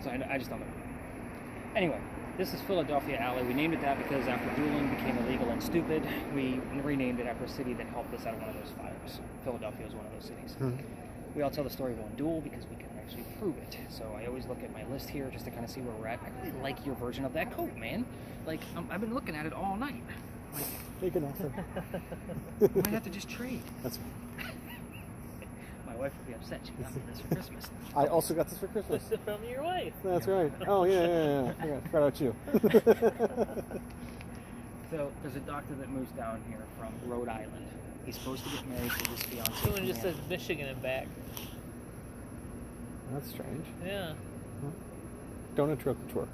So I just don't know. Anyway, this is Philadelphia Alley. We named it that because after dueling became illegal and stupid, we renamed it after a city that helped us out of one of those fires. Philadelphia is one of those cities. We all tell the story of one duel because we can actually prove it. So I always look at my list here just to kind of see where we're at. I really like your version of that coat, man. Like, I've been looking at it all night. Like, Make an offer. we might have to just trade. That's. My wife would be upset. She got me this for Christmas. I also got this for Christmas. From your wife. That's right. Oh yeah. I forgot about you. So there's a doctor that moves down here from Rhode Island. He's supposed to get married to his fiancée. Someone just says Michigan and back. That's strange. Yeah. Don't interrupt the tour.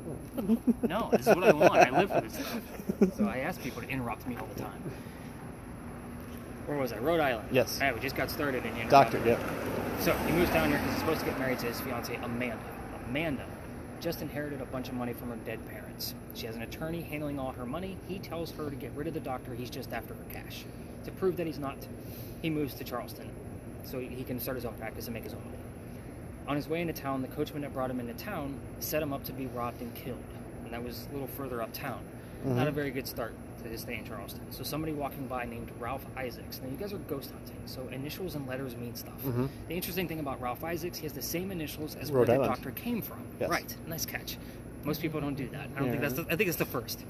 No, this is what I want. I live for this stuff. So I ask people to interrupt me all the time. Where was I? Rhode Island. Yes. All right, we just got started and you Doctor, yeah. So he moves down here because he's supposed to get married to his fiancée, Amanda. Amanda just inherited a bunch of money from her dead parents. She has an attorney handling all her money. He tells her to get rid of the doctor. He's just after her cash. To prove that he's not, he moves to Charleston so he can start his own practice and make his own money. On his way into town, the coachman that brought him into town set him up to be robbed and killed. And that was a little further uptown. Not a very good start to his stay in Charleston. So somebody walking by named Ralph Isaacs. Now you guys are ghost hunting, so initials and letters mean stuff. The interesting thing about Ralph Isaacs, he has the same initials as where the doctor came from. Yes. Right, nice catch. Most people don't do that. I think it's the first.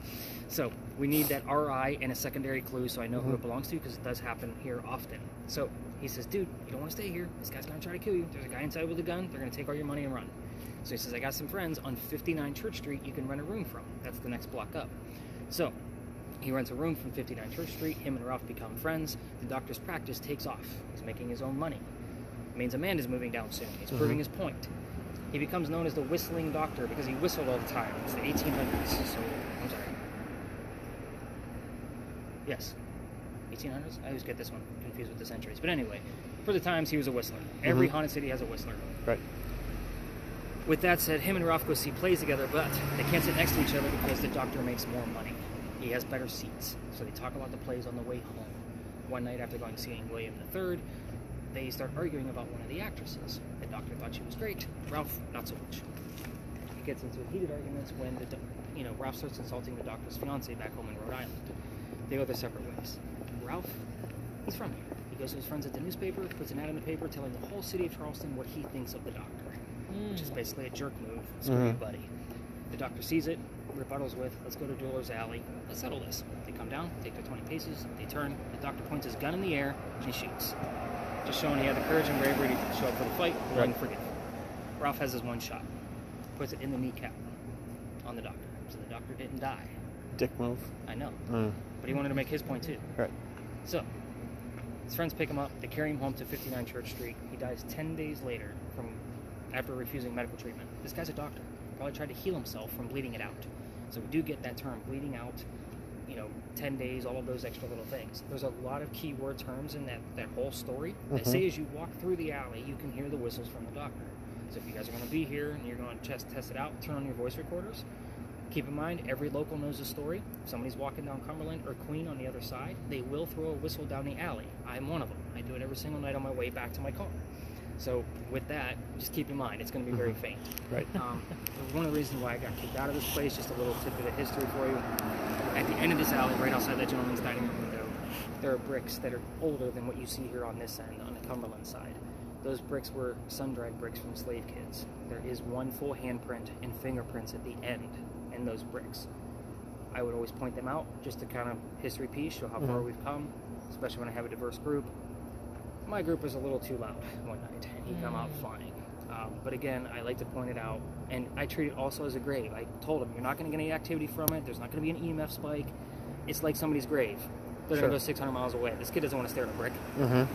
So we need that RI and a secondary clue so I know who it belongs to because it does happen here often. So he says, dude, you don't want to stay here. This guy's going to try to kill you. There's a guy inside with a gun. They're going to take all your money and run. So he says, I got some friends on 59 Church Street you can rent a room from. That's the next block up. So he rents a room from 59 Church Street. Him and Ralph become friends. The doctor's practice takes off. He's making his own money. It means Amanda's moving down soon. He's proving his point. He becomes known as the whistling doctor because he whistled all the time. It's the 1800s. So, I'm sorry. Yes. 1800s? I always get this one confused with the centuries. But anyway, for the times, he was a whistler. Every haunted city has a whistler. Right. With that said, him and Ralph go see plays together, but they can't sit next to each other because the doctor makes more money. He has better seats. So they talk about the plays on the way home. One night after going seeing William III, they start arguing about one of the actresses. The doctor thought she was great. Ralph, not so much. He gets into heated arguments when Ralph starts insulting the doctor's fiancée back home in Rhode Island. They go their separate ways. Ralph, he's from here. He goes to his friends at the newspaper, puts an ad in the paper telling the whole city of Charleston what he thinks of the doctor, which is basically a jerk move. Screw you, buddy. The doctor sees it, rebuttals with, let's go to Dueler's Alley, let's settle this. They come down, take their 20 paces, they turn, the doctor points his gun in the air, and he shoots. Just showing he had the courage and bravery to show up for the fight, willing to forgive. Ralph has his one shot, puts it in the kneecap on the doctor, so the doctor didn't die. Dick move. I know, but he wanted to make his point too. Right. So, his friends pick him up, they carry him home to 59 Church Street. He dies 10 days later after refusing medical treatment. This guy's a doctor. Probably tried to heal himself from bleeding it out. So we do get that term, bleeding out, 10 days, all of those extra little things. There's a lot of keyword terms in that whole story that say as you walk through the alley, you can hear the whistles from the doctor. So if you guys are going to be here and you're going to test it out, turn on your voice recorders. Keep in mind, every local knows the story. If somebody's walking down Cumberland or Queen on the other side, they will throw a whistle down the alley. I'm one of them. I do it every single night on my way back to my car. So with that, just keep in mind, it's going to be very faint. Right. One of the reasons why I got kicked out of this place, just a little tidbit of history for you. At the end of this alley, right outside that gentleman's dining room window, there are bricks that are older than what you see here on this end, on the Cumberland side. Those bricks were sun-dried bricks from slave kids. There is one full handprint and fingerprints at the end in those bricks. I would always point them out just to kind of history piece, show how far we've come, especially when I have a diverse group. My group was a little too loud one night, and he come out flying. But again, I like to point it out, and I treat it also as a grave. I told him, you're not going to get any activity from it. There's not going to be an EMF spike. It's like somebody's grave. they're going to go 600 miles away. This kid doesn't want to stare at a brick. Mm-hmm.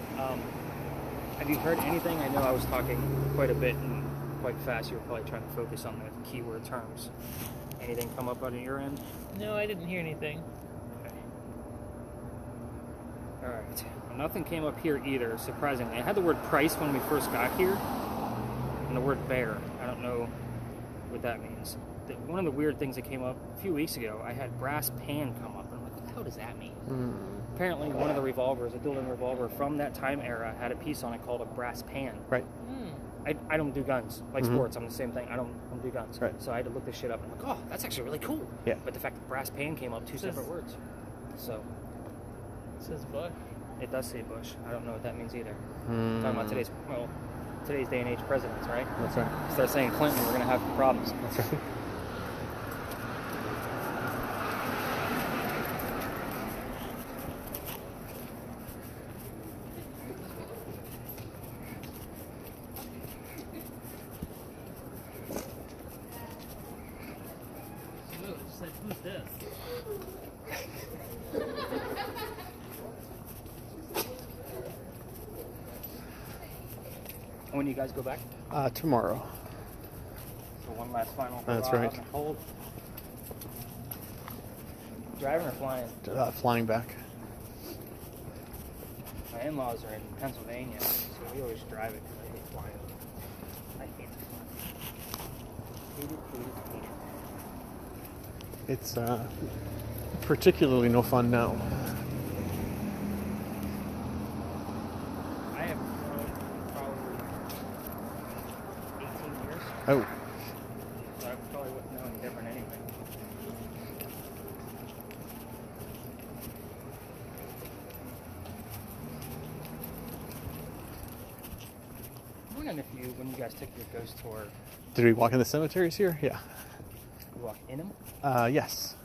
Have you heard anything? I know I was talking quite a bit and quite fast. You were probably trying to focus on the keyword terms. Anything come up on your end? No, I didn't hear anything. Okay. All right. Well, nothing came up here either, surprisingly. I had the word price when we first got here, and the word bear. I don't know what that means. One of the weird things that came up a few weeks ago, I had brass pan come up, and I'm like, what the hell does that mean? Apparently, one of the revolvers, a dueling revolver from that time era, had a piece on it called a brass pan. Right. I don't do guns, like sports. I'm the same thing. I don't do guns. Right. So I had to look this shit up, and I'm like, oh, that's actually really cool. Yeah. But the fact that brass pan came up, two separate words. So. It says Bush. It does say Bush. I don't know what that means either. Talking about today's day and age presidents, right? That's right. Start saying Clinton, we're going to have problems. That's right. It's like, who's this? When do you guys go back? Tomorrow. So one last final That's hurrah right. out in the cold. Driving or flying? Flying back. My in-laws are in Pennsylvania, so we always drive it because I hate flying. I hate to fly. Hate it. It's particularly no fun now. I have flown probably 18 years, Oh. so I probably wouldn't know any different anyway. I'm wondering if when you guys took your ghost tour, Did we walk in the cemeteries here? Yeah. you walk in them? Yes.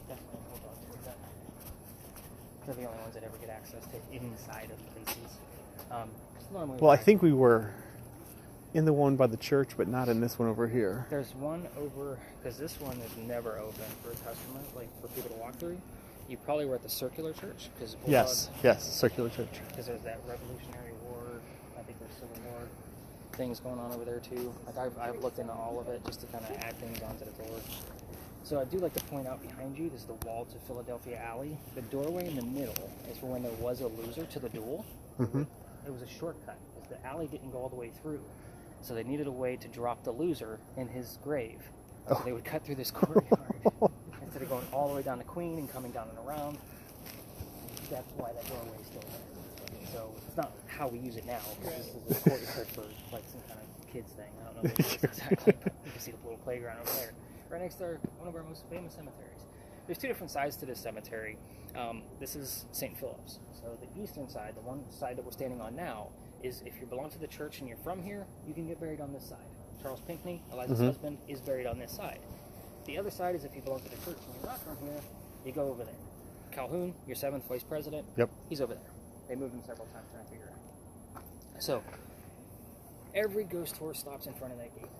Definitely hold on to that. They're the only ones that ever get access to inside of places. Normally Well, I think we were in the one by the church, but not in this one over here. there's one over, because this one is never open for a customer, like for people to walk through. You probably were at the Circular Church, because Yes, Circular Church. because there's that Revolutionary War, I think there's Civil War things going on over there too. Like I've looked into all of it just to kind of add things onto the door. So I do like to point out behind you, this is the wall to Philadelphia Alley. The doorway in the middle is for when there was a loser to the duel. Mm-hmm. It was a shortcut, because the alley didn't go all the way through. So they needed a way to drop the loser in his grave. So they would cut through this courtyard instead of going all the way down to Queen and coming down and around. That's why that doorway is still there. So it's not how we use it now, because this is a courtyard for like some kind of kids thing. I don't know what it is exactly, but you can see the little playground over there. Right next to one of our most famous cemeteries. There's two different sides to this cemetery. This is St. Philip's. So the eastern side, the one side that we're standing on now, is if you belong to the church and you're from here, you can get buried on this side. Charles Pinckney, Eliza's husband, is buried on this side. The other side is if you belong to the church and you're not from here, you go over there. Calhoun, your 7th vice president, Yep. he's over there. They moved him several times trying to figure it out. So, every ghost tour stops in front of that gate.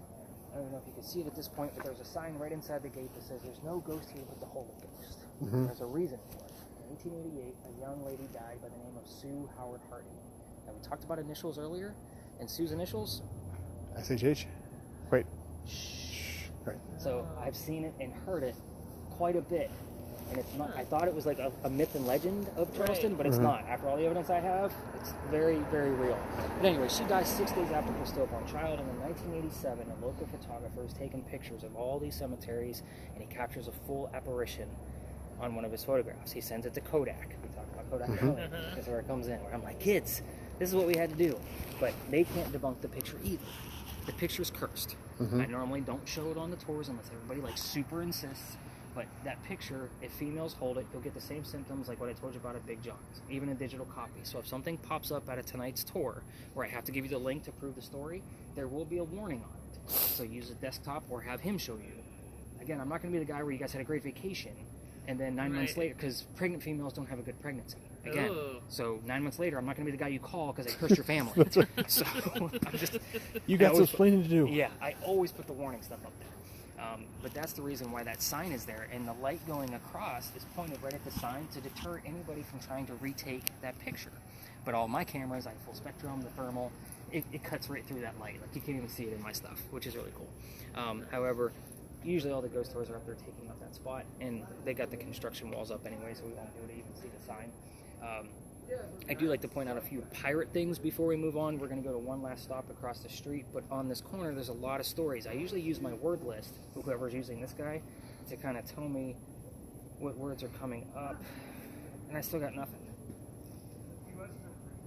I don't know if you can see it at this point, but there's a sign right inside the gate that says there's no ghost here but the Holy Ghost. There's a reason for it. In 1888, a young lady died by the name of Sue Howard Hardy. Now, we talked about initials earlier, and Sue's initials? SHH? Wait. Shh. Right. So, I've seen it and heard it quite a bit. And it's not, I thought it was like a myth and legend of Charleston, but it's not. After all the evidence I have, it's very, very real. But anyway, she dies 6 days after her stillborn child, and in 1987, a local photographer is taking pictures of all these cemeteries, and he captures a full apparition on one of his photographs. He sends it to Kodak. We talked about Kodak earlier. That's where it comes in, where I'm like, kids, this is what we had to do. But they can't debunk the picture either. The picture's cursed. I normally don't show it on the tours unless everybody like super insists. But that picture, if females hold it, you'll get the same symptoms like what I told you about at Big John's, even a digital copy. So if something pops up at a tonight's tour where I have to give you the link to prove the story, there will be a warning on it. So use a desktop or have him show you. Again, I'm not going to be the guy where you guys had a great vacation and then 9 months later, because pregnant females don't have a good pregnancy. Again, so 9 months later, I'm not going to be the guy you call because I cursed your family. That's right. So I'm just... You got some explaining to do. Yeah, I always put the warning stuff up there. But that's the reason why that sign is there, and the light going across is pointed right at the sign to deter anybody from trying to retake that picture. But all my cameras, I have full spectrum, the thermal, it cuts right through that light. Like, you can't even see it in my stuff, which is really cool. However, usually all the ghost tours are up there taking up that spot, and they got the construction walls up anyway, so we won't be able to even see the sign. I do like to point out a few pirate things before we move on. We're going to go to one last stop across the street, but on this corner there's a lot of stories. I usually use my word list, whoever's using this guy, to kind of tell me what words are coming up, and I still got nothing.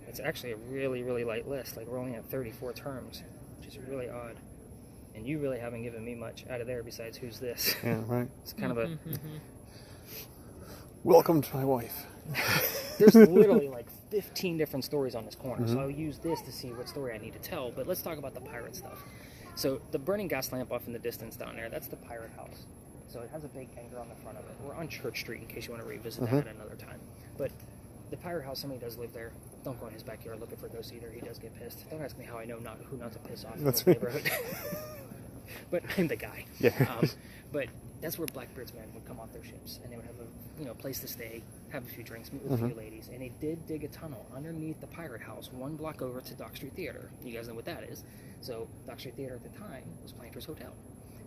It's actually a really, really light list. Like, we're only at 34 terms, which is really odd. And you really haven't given me much out of there besides who's this. Yeah, right. It's kind of a... Welcome to my wife. There's literally like 15 different stories on this corner, so I'll use this to see what story I need to tell. But let's talk about the pirate stuff. So the burning gas lamp off in the distance down there, that's the pirate house. So it has a big anchor on the front of it. We're on Church Street in case you want to revisit that at another time. But the pirate house, somebody does live there. Don't go in his backyard looking for ghosts either. He does get pissed. Don't ask me how I know who not to piss off in this neighborhood. But I'm the guy. Yeah. But that's where Blackbeard's men would come off their ships, and they would have a place to stay, have a few drinks, meet with a few ladies, and they did dig a tunnel underneath the pirate house, 1 block over to Dock Street Theater. You guys know what that is. So Dock Street Theater at the time was Planter's Hotel.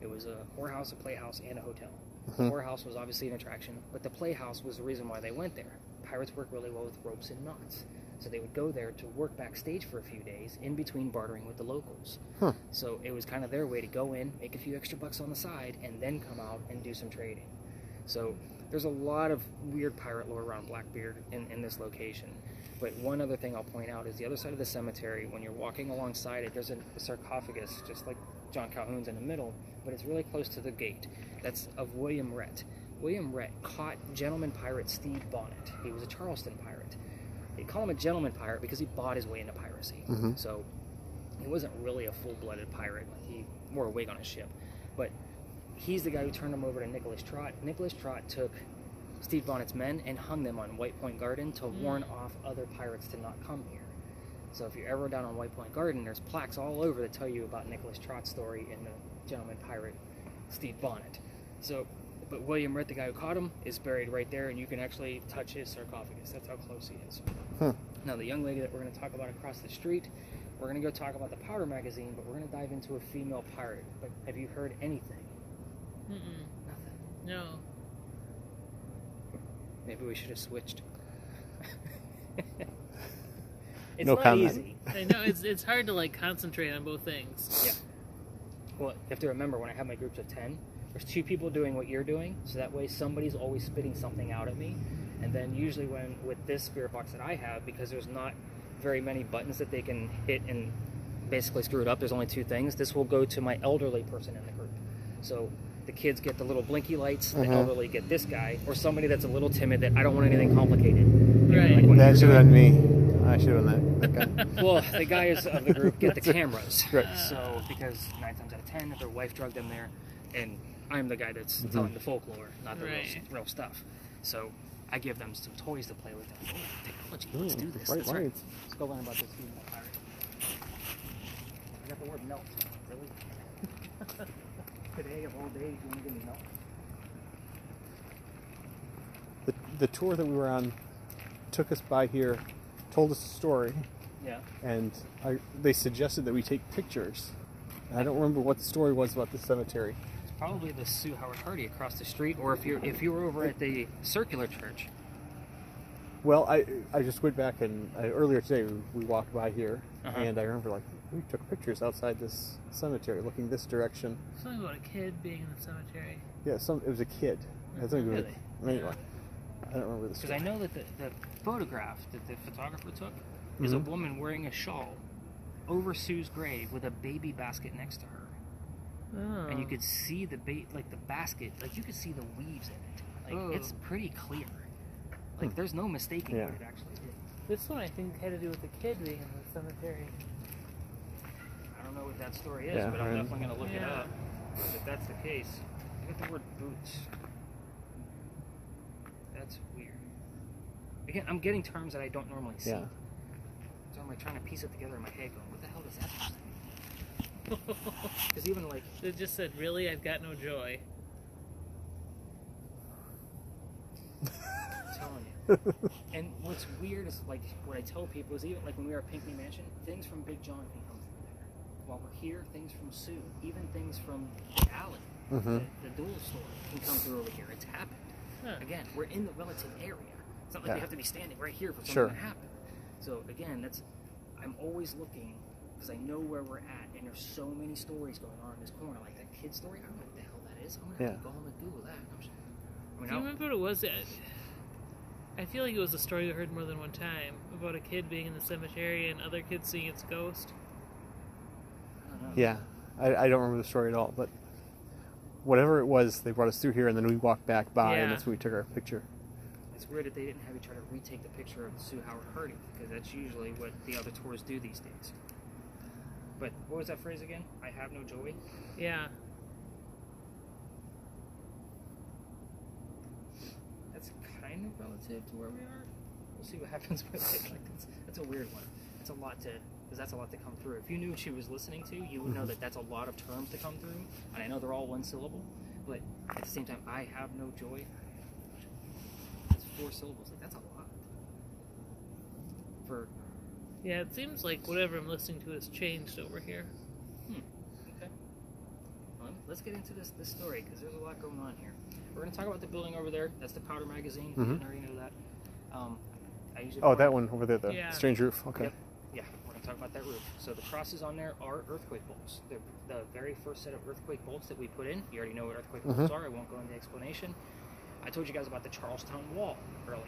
It was a whorehouse, a playhouse, and a hotel. The whorehouse was obviously an attraction, but the playhouse was the reason why they went there. Pirates work really well with ropes and knots. So they would go there to work backstage for a few days in between bartering with the locals. So it was kind of their way to go in, make a few extra bucks on the side, and then come out and do some trading. So there's a lot of weird pirate lore around Blackbeard in this location. But one other thing I'll point out is the other side of the cemetery, when you're walking alongside it, there's a sarcophagus, just like John Calhoun's in the middle, but it's really close to the gate. That's of William Rhett. William Rhett caught gentleman pirate Steve Bonnet. He was a Charleston pirate. They call him a gentleman pirate because he bought his way into piracy. So he wasn't really a full-blooded pirate. Like, he wore a wig on his ship. But he's the guy who turned him over to Nicholas Trott. Nicholas Trott took Steve Bonnet's men and hung them on White Point Garden to warn off other pirates to not come here. So if you're ever down on White Point Garden, there's plaques all over that tell you about Nicholas Trott's story and the gentleman pirate Steve Bonnet. So, but William Rhett, the guy who caught him, is buried right there, and you can actually touch his sarcophagus. That's how close he is. Now, the young lady that we're going to talk about across the street, we're going to go talk about the Powder magazine, but we're going to dive into a female pirate. But have you heard anything? Nothing. No. Maybe we should have switched. It's No not comment. easy. I know, it's hard to, like, concentrate on both things. Yeah. Well, you have to remember, when I have my groups of 10, there's 2 people doing what you're doing, so that way somebody's always spitting something out at me. And then usually with this spirit box that I have, because there's not very many buttons that they can hit and basically screw it up, there's only 2 things, this will go to my elderly person in the group. So the kids get the little blinky lights, the elderly get this guy, or somebody that's a little timid that I don't want anything complicated. Right. Like what That you're should have doing. been me. I should have done that guy. Well, the guys of the group get the cameras. Right. So, because 9 times out of 10, their wife drugged them there, and I'm the guy that's telling the folklore, not the real stuff. So, I give them some toys to play with. Oh, technology, let's do this. Right, That's right. Let's go learn about this female pirate. I got the word melt. Really? Today, of all days, you want to give me melt? The tour that we were on took us by here, told us a story, Yeah. and they suggested that we take pictures. And I don't remember what the story was about the cemetery. It's probably the Sue Howard Hardy across the street, or if you were over at the Circular Church. Well, I just went back and earlier today we walked by here, and I remember we took pictures outside this cemetery, looking this direction. Something about a kid being in the cemetery. Yeah, it was a kid. It had something to do with- Really? Anyway, I don't remember the Because story. I know that the photograph that the photographer took is a woman wearing a shawl over Sue's grave with a baby basket next to her. Oh. And you could see the basket, like you could see the weaves in it. Like it's pretty clear. Like there's no mistaking what it actually is. This one I think had to do with the kid being in the cemetery. I don't know what that story is, Yeah, but I'm right. definitely going to look it Yeah. up. If that's the case, I got the word boots. That's weird. Again, I'm getting terms that I don't normally see. Yeah. So I'm like trying to piece it together in my head going, what the hell does that mean? Because even like, It just said, really, I've got no joy. I'm telling you. And what's weird is, like, what I tell people is, even like when we were at Pinckney Mansion, things from Big John can come through there. While we're here, things from Sue, even things from the alley, the dual store can come through over here. It's happened. Huh. Again, we're in the relative area. It's not like we have to be standing right here for something to happen. So again, I'm always looking, because I know where we're at, and there's so many stories going on in this corner. Like that kid story, I don't know what the hell that is. I'm going to have to go home and Google that. Do you remember what it was? I feel like it was a story I heard more than one time about a kid being in the cemetery and other kids seeing its ghost. I don't know. Yeah, I don't remember the story at all, but whatever it was, they brought us through here, and then we walked back by, and that's when we took our picture. It's weird that they didn't have you try to retake the picture of the Sue Howard hurting, because that's usually what the other tours do these days. But what was that phrase again? I have no joy? Yeah. That's kind of relative to where we are. We'll see what happens with it. Like that's a weird one. That's a lot to come through. If you knew what she was listening to, you would know that that's a lot of terms to come through. And I know they're all one syllable, but at the same time, I have no joy. It's 4 syllables. Like, that's a lot. Yeah, it seems like whatever I'm listening to has changed over here. Okay. Well, let's get into this story, because there's a lot going on here. We're going to talk about the building over there. That's the Powder Magazine. You already know that. That one over there, the strange roof. Okay. Yep. Yeah, we're going to talk about that roof. So the crosses on there are earthquake bolts. They're the very first set of earthquake bolts that we put in. You already know what earthquake bolts are. I won't go into explanation. I told you guys about the Charlestown Wall earlier.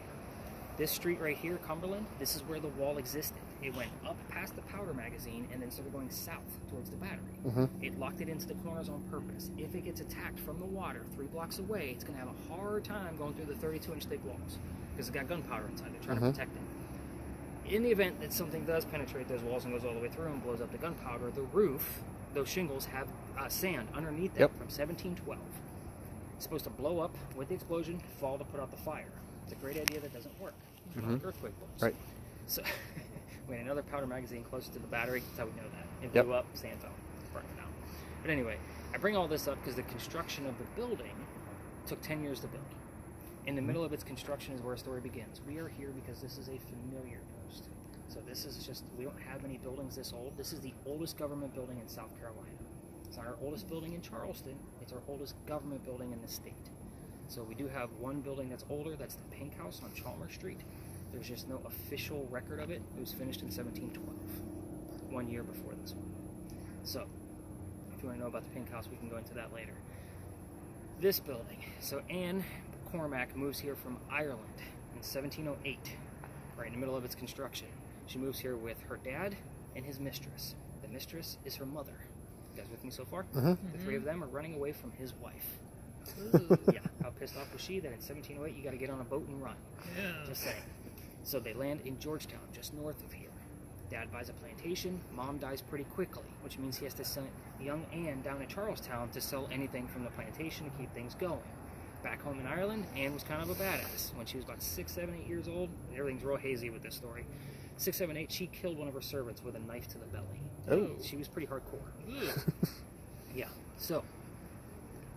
This street right here, Cumberland, this is where the wall existed. It went up past the Powder Magazine and then started going south towards the Battery. It locked it into the corners on purpose. If it gets attacked from the water 3 blocks away, it's going to have a hard time going through the 32-inch thick walls, because it's got gunpowder inside. They're trying to protect it. In the event that something does penetrate those walls and goes all the way through and blows up the gunpowder, the roof, those shingles have sand underneath them from 1712. It's supposed to blow up with the explosion, fall to put out the fire. It's a great idea that doesn't work. Like earthquake bolts. Right. So we had another Powder Magazine closer to the Battery. That's how we know that. It blew up, sand fell, burned it down. But anyway, I bring all this up because the construction of the building took 10 years to build. In the middle of its construction is where our story begins. We are here because this is a familiar post. So this is just, we don't have any buildings this old. This is the oldest government building in South Carolina. It's not our oldest building in Charleston. It's our oldest government building in the state. So we do have one building that's older. That's the Pink House on Chalmers Street. There's just no official record of it. It was finished in 1712, 1 year before this one. So if you want to know about the Pink House, we can go into that later. This building. So Anne Cormack moves here from Ireland in 1708, right in the middle of its construction. She moves here with her dad and his mistress. The mistress is her mother. You guys with me so far? The 3 of them are running away from his wife. Yeah, how pissed off was she that in 1708 you got to get on a boat and run? Yeah. Just saying. So they land in Georgetown, just north of here. Dad buys a plantation. Mom dies pretty quickly, which means he has to send young Anne down to Charlestown to sell anything from the plantation to keep things going. Back home in Ireland, Anne was kind of a badass. When she was about 6, 7, 8 years old, everything's real hazy with this story. 6, 7, 8, she killed one of her servants with a knife to the belly. Oh. She was pretty hardcore. Yeah, so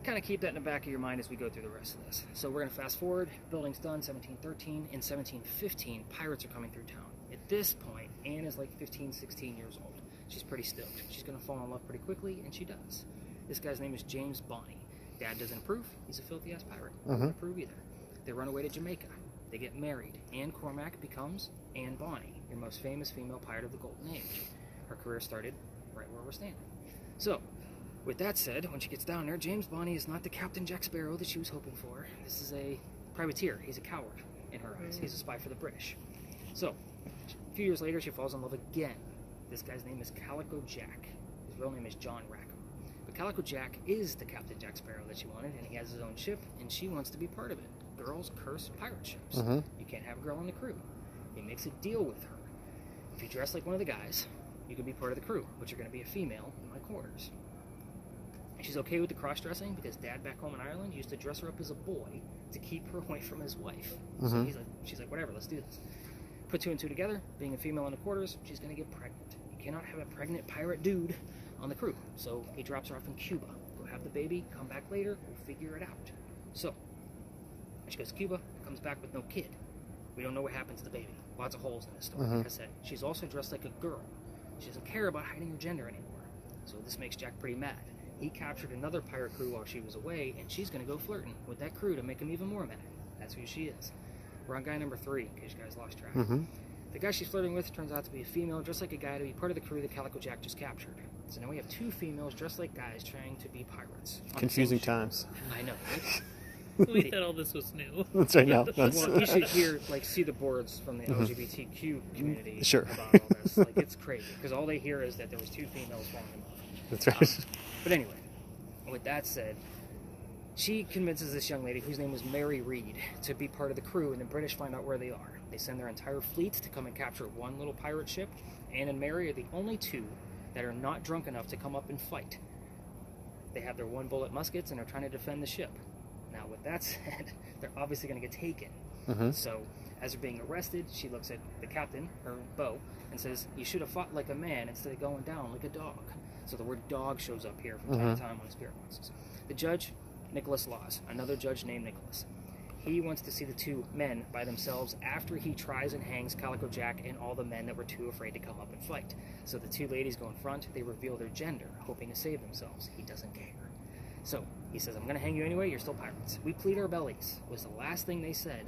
kind of keep that in the back of your mind as we go through the rest of this. So we're going to fast forward. Building's done, 1713. In 1715, pirates are coming through town. At this point, Anne is like 15, 16 years old. She's pretty stoked. She's going to fall in love pretty quickly, and she does. This guy's name is James Bonney. Dad doesn't approve. He's a filthy-ass pirate. Doesn't approve either. They run away to Jamaica. They get married. Anne Cormack becomes Anne Bonney, your most famous female pirate of the Golden Age. Her career started right where we're standing. So, with that said, when she gets down there, James Bonney is not the Captain Jack Sparrow that she was hoping for. This is a privateer. He's a coward in her eyes. He's a spy for the British. So, a few years later, she falls in love again. This guy's name is Calico Jack. His real name is John Rackham. But Calico Jack is the Captain Jack Sparrow that she wanted, and he has his own ship, and she wants to be part of it. Girls curse pirate ships. You can't have a girl on the crew. He makes a deal with her. If you dress like one of the guys, you can be part of the crew, but you're going to be a female in my quarters. And she's okay with the cross-dressing because Dad back home in Ireland used to dress her up as a boy to keep her away from his wife. So she's like, whatever, let's do this. Put 2 and 2 together, being a female in the quarters, she's going to get pregnant. You cannot have a pregnant pirate dude on the crew. So he drops her off in Cuba. Go have the baby, come back later, we'll figure it out. So, And she goes to Cuba, comes back with no kid. We don't know what happened to the baby. Lots of holes in this story. Like I said, she's also dressed like a girl. She doesn't care about hiding her gender anymore. So this makes Jack pretty mad. He captured another pirate crew while she was away, and she's going to go flirting with that crew to make him even more mad. That's who she is. We're on guy number 3, in case you guys lost track. The guy she's flirting with turns out to be a female, dressed like a guy, to be part of the crew that Calico Jack just captured. So now we have 2 females dressed like guys trying to be pirates. Confusing times. I know, right? We thought all this was new. That's right now. Well, you should see the boards from the LGBTQ community Sure. about all this. Like, it's crazy, because all they hear is that there was 2 females falling in love. That's right. But anyway, with that said, she convinces this young lady, whose name was Mary Reed, to be part of the crew, and the British find out where they are. They send their entire fleet to come and capture one little pirate ship. Anne and Mary are the only 2 that are not drunk enough to come up and fight. They have their 1-bullet muskets and are trying to defend the ship. Now, with that said, they're obviously going to get taken. So, as they're being arrested, she looks at the captain, her beau, and says, "You should have fought like a man instead of going down like a dog." So the word dog shows up here from time to time on spirit boxes. The judge, Nicholas Laws, another judge named Nicholas. He wants to see the 2 men by themselves after he tries and hangs Calico Jack and all the men that were too afraid to come up and fight. So the 2 ladies go in front, they reveal their gender, hoping to save themselves. He doesn't care. So he says, "I'm going to hang you anyway, you're still pirates. We plead our bellies," was the last thing they said,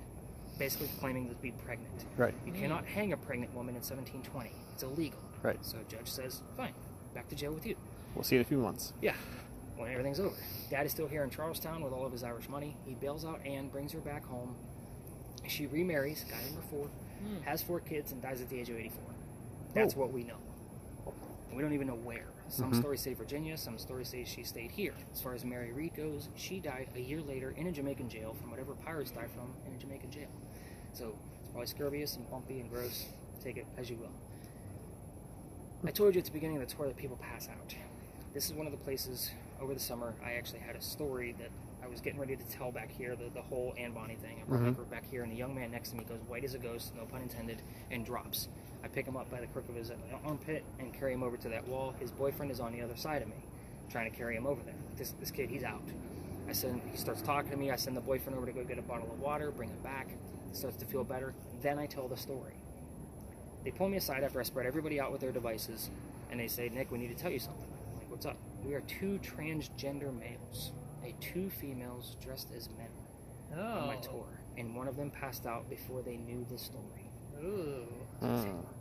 basically claiming to be pregnant. Right. You cannot hang a pregnant woman in 1720. It's illegal. Right. So judge says, "Fine, back to jail with you." We'll see you in a few months. Yeah, when everything's over. Dad is still here in Charlestown with all of his Irish money. He bails out Anne, brings her back home. She remarries, guy number 4, has 4 kids, and dies at the age of 84. That's what we know. We don't even know where. Some stories say Virginia, some stories say she stayed here. As far as Mary Reed goes, she died a year later in a Jamaican jail from whatever pirates die from in a Jamaican jail. So it's probably scurvious and bumpy and gross. Take it as you will. I told you at the beginning of the tour that people pass out. This is one of the places over the summer I actually had a story that I was getting ready to tell back here, the whole Anne Bonny thing. I brought my group back here, and the young man next to me goes white as a ghost, no pun intended, and drops. I pick him up by the crook of his armpit and carry him over to that wall. His boyfriend is on the other side of me, trying to carry him over there. This kid, he's out. He starts talking to me. I send the boyfriend over to go get a bottle of water, bring him back. He starts to feel better. Then I tell the story. They pull me aside after I spread everybody out with their devices, and they say, "Nick, we need to tell you something." I'm like, "What's up?" "We are 2 transgender males, 2 females dressed as men on my tour, and one of them passed out before they knew the story." Ooh.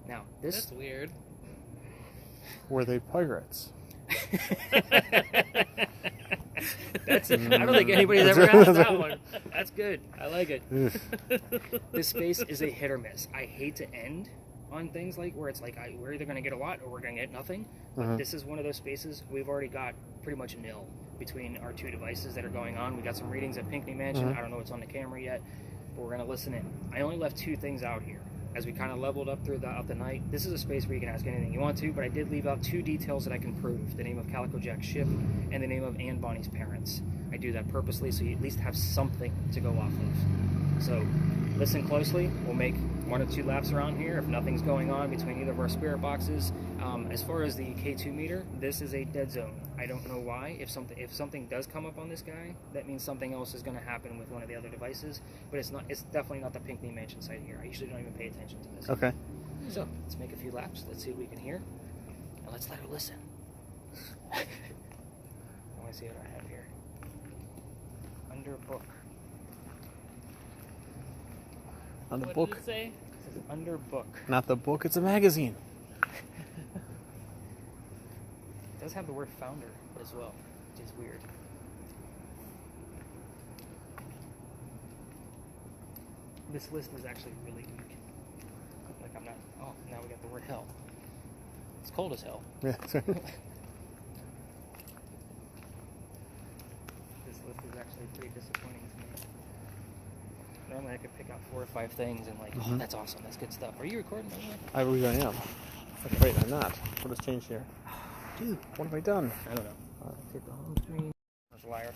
Now, That's weird. Were they pirates? I don't think anybody's ever asked that one. That's good. I like it. This space is a hit or miss. I hate to end on things like where it's like we're either going to get a lot or we're going to get nothing. But this is one of those spaces we've already got pretty much nil between our 2 devices that are going on. We got some readings at Pinckney Mansion. I don't know what's on the camera yet, but we're going to listen in. I only left 2 things out here as we kind of leveled up throughout the night. This is a space where you can ask anything you want to, but I did leave out 2 details that I can prove: the name of Calico Jack's ship and the name of Anne Bonny's parents. I do that purposely so you at least have something to go off of. So listen closely. We'll make 1 or 2 laps around here if nothing's going on between either of our spirit boxes. As far as the K2 meter, this is a dead zone. I don't know why. If something does come up on this guy, that means something else is going to happen with one of the other devices. But it's definitely not the Pinckney Mansion site here. I usually don't even pay attention to this. Okay. So let's make a few laps. Let's see what we can hear, and let's let her listen. I want to see what I have here. Under book. On the What book. did it say? It says under book. Not the book, it's a magazine. It does have the word founder as well, which is weird. This list is actually really weak. Like I'm not. Oh, now we got the word hell. It's cold as hell. Yeah. This list is actually pretty disappointing to me. Normally I could pick out 4 or 5 things and like, oh, that's awesome, that's good stuff. Are you recording? I believe I am. Wait, I'm not. What has changed here? Dude, what have I done? I don't know. Hit the home screen. There's a liar.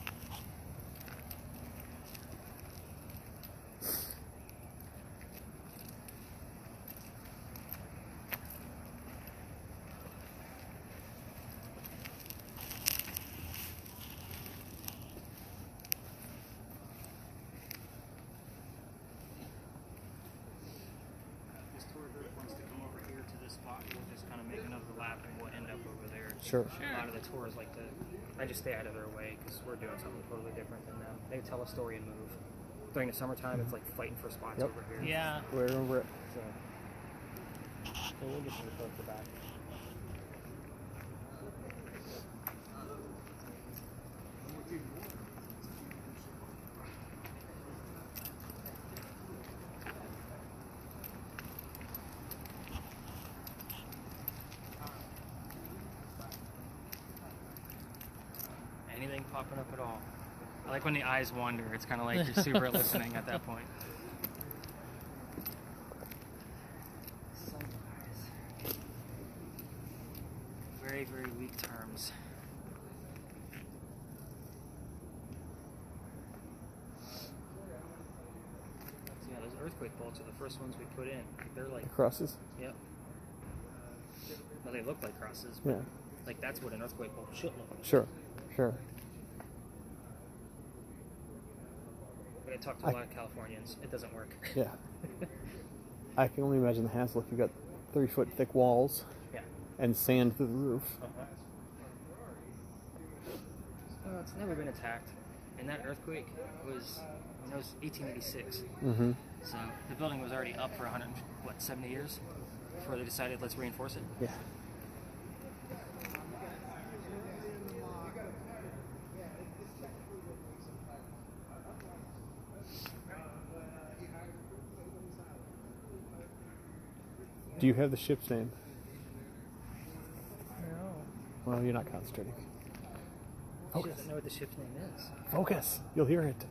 Sure. A lot of the tours like to. I just stay out of their way because we're doing something totally different than them. They tell a story and move. During the summertime, it's like fighting for spots Yep. over here. Yeah. We're over it. So we'll get some towards the back. Anything popping up at all. I like when the eyes wander. It's kind of like you're super listening at that point. Sunrise. Very, very weak terms. So yeah, those earthquake bolts are the first ones we put in. They're like Crosses? Yep. Well, they look like crosses, but Yeah. like that's what an earthquake bolt should look like. Sure. Sure. But I talk to a lot of Californians. It doesn't work. Yeah. I can only imagine the hassle if you've got 3-foot thick walls Yeah. and sand through the roof. Well, it's never been attacked. And that earthquake was, it was 1886. Mm-hmm. So the building was already up for 70 years before they decided let's reinforce it. Yeah. Do you have the ship's name? No. Well, you're not concentrating. She Focus. doesn't know what the ship's name is. Focus. You'll hear it.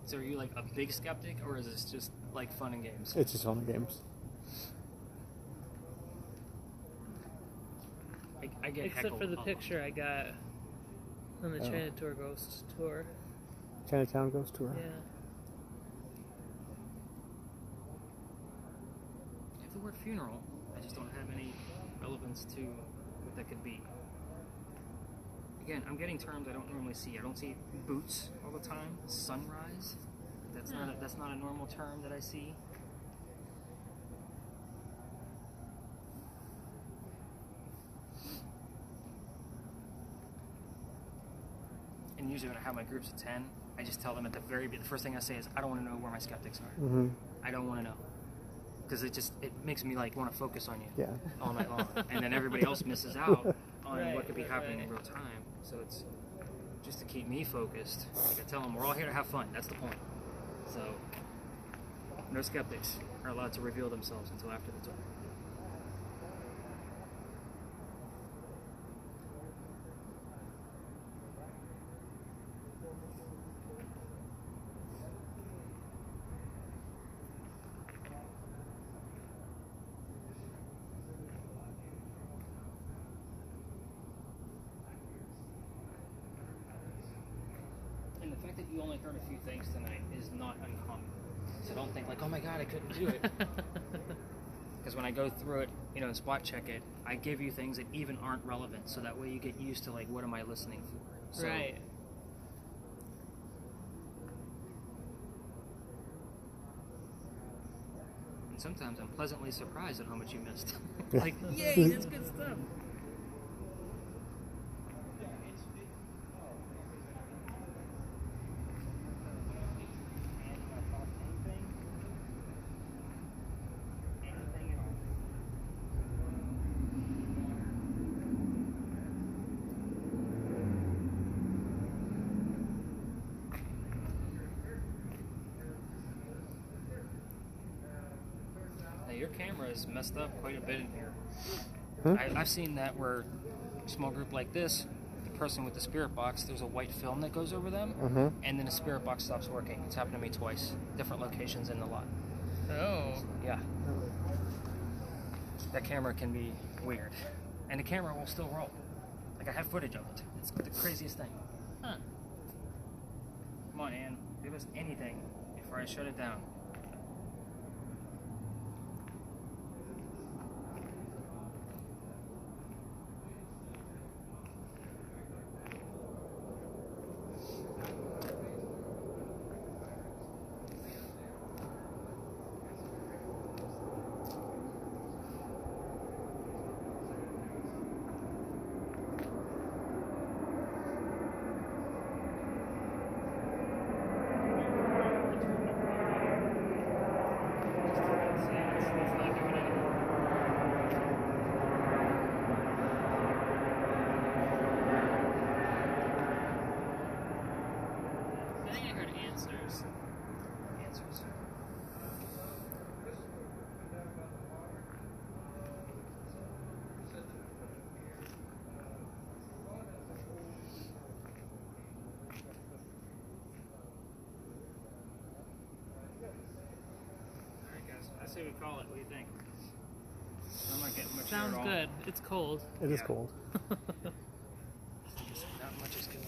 So are you like a big skeptic, or is this just like fun and games? It's just on the games. I get Except heckled for the a lot. picture I got on the Oh. Chinatour Ghost tour. Chinatown Ghost Tour. Yeah. I have the word funeral. I just don't have any relevance to what that could be. Again, I'm getting terms I don't normally see. I don't see boots all the time. Sunrise. That's not a normal term that I see. And usually when I have my groups of 10, I just tell them at the first thing I say is, I don't want to know where my skeptics are. Mm-hmm. I don't want to know. Because it makes me like want to focus on you Yeah. all night long. And then everybody else misses out on Right, what could be happening in right. real time. So it's just to keep me focused. Like I tell them, we're all here to have fun. That's the point. So no skeptics are allowed to reveal themselves until after the tour. And the fact that you only heard a few things tonight is not uncommon. So don't think like, oh my god, I couldn't do it. Because when I go through it, and spot check it, I give you things that even aren't relevant. So that way you get used to like, what am I listening for? So, Right. And sometimes I'm pleasantly surprised at how much you missed. Yeah. Like, yay, that's good stuff. Now your camera is messed up quite a bit in here. Huh? I've seen that where a small group like this, the person with the spirit box, there's a white film that goes over them, Mm-hmm. and then the spirit box stops working. It's happened to me twice, different locations in the lot. Oh. Yeah. That camera can be weird. And the camera will still roll. Like, I have footage of it. It's the craziest thing. Huh. Come on, Ann. Give us anything before I shut it down. say we call it. What do you think? I'm not getting much Sounds here at all. good. It's cold. It is cold. Not much is going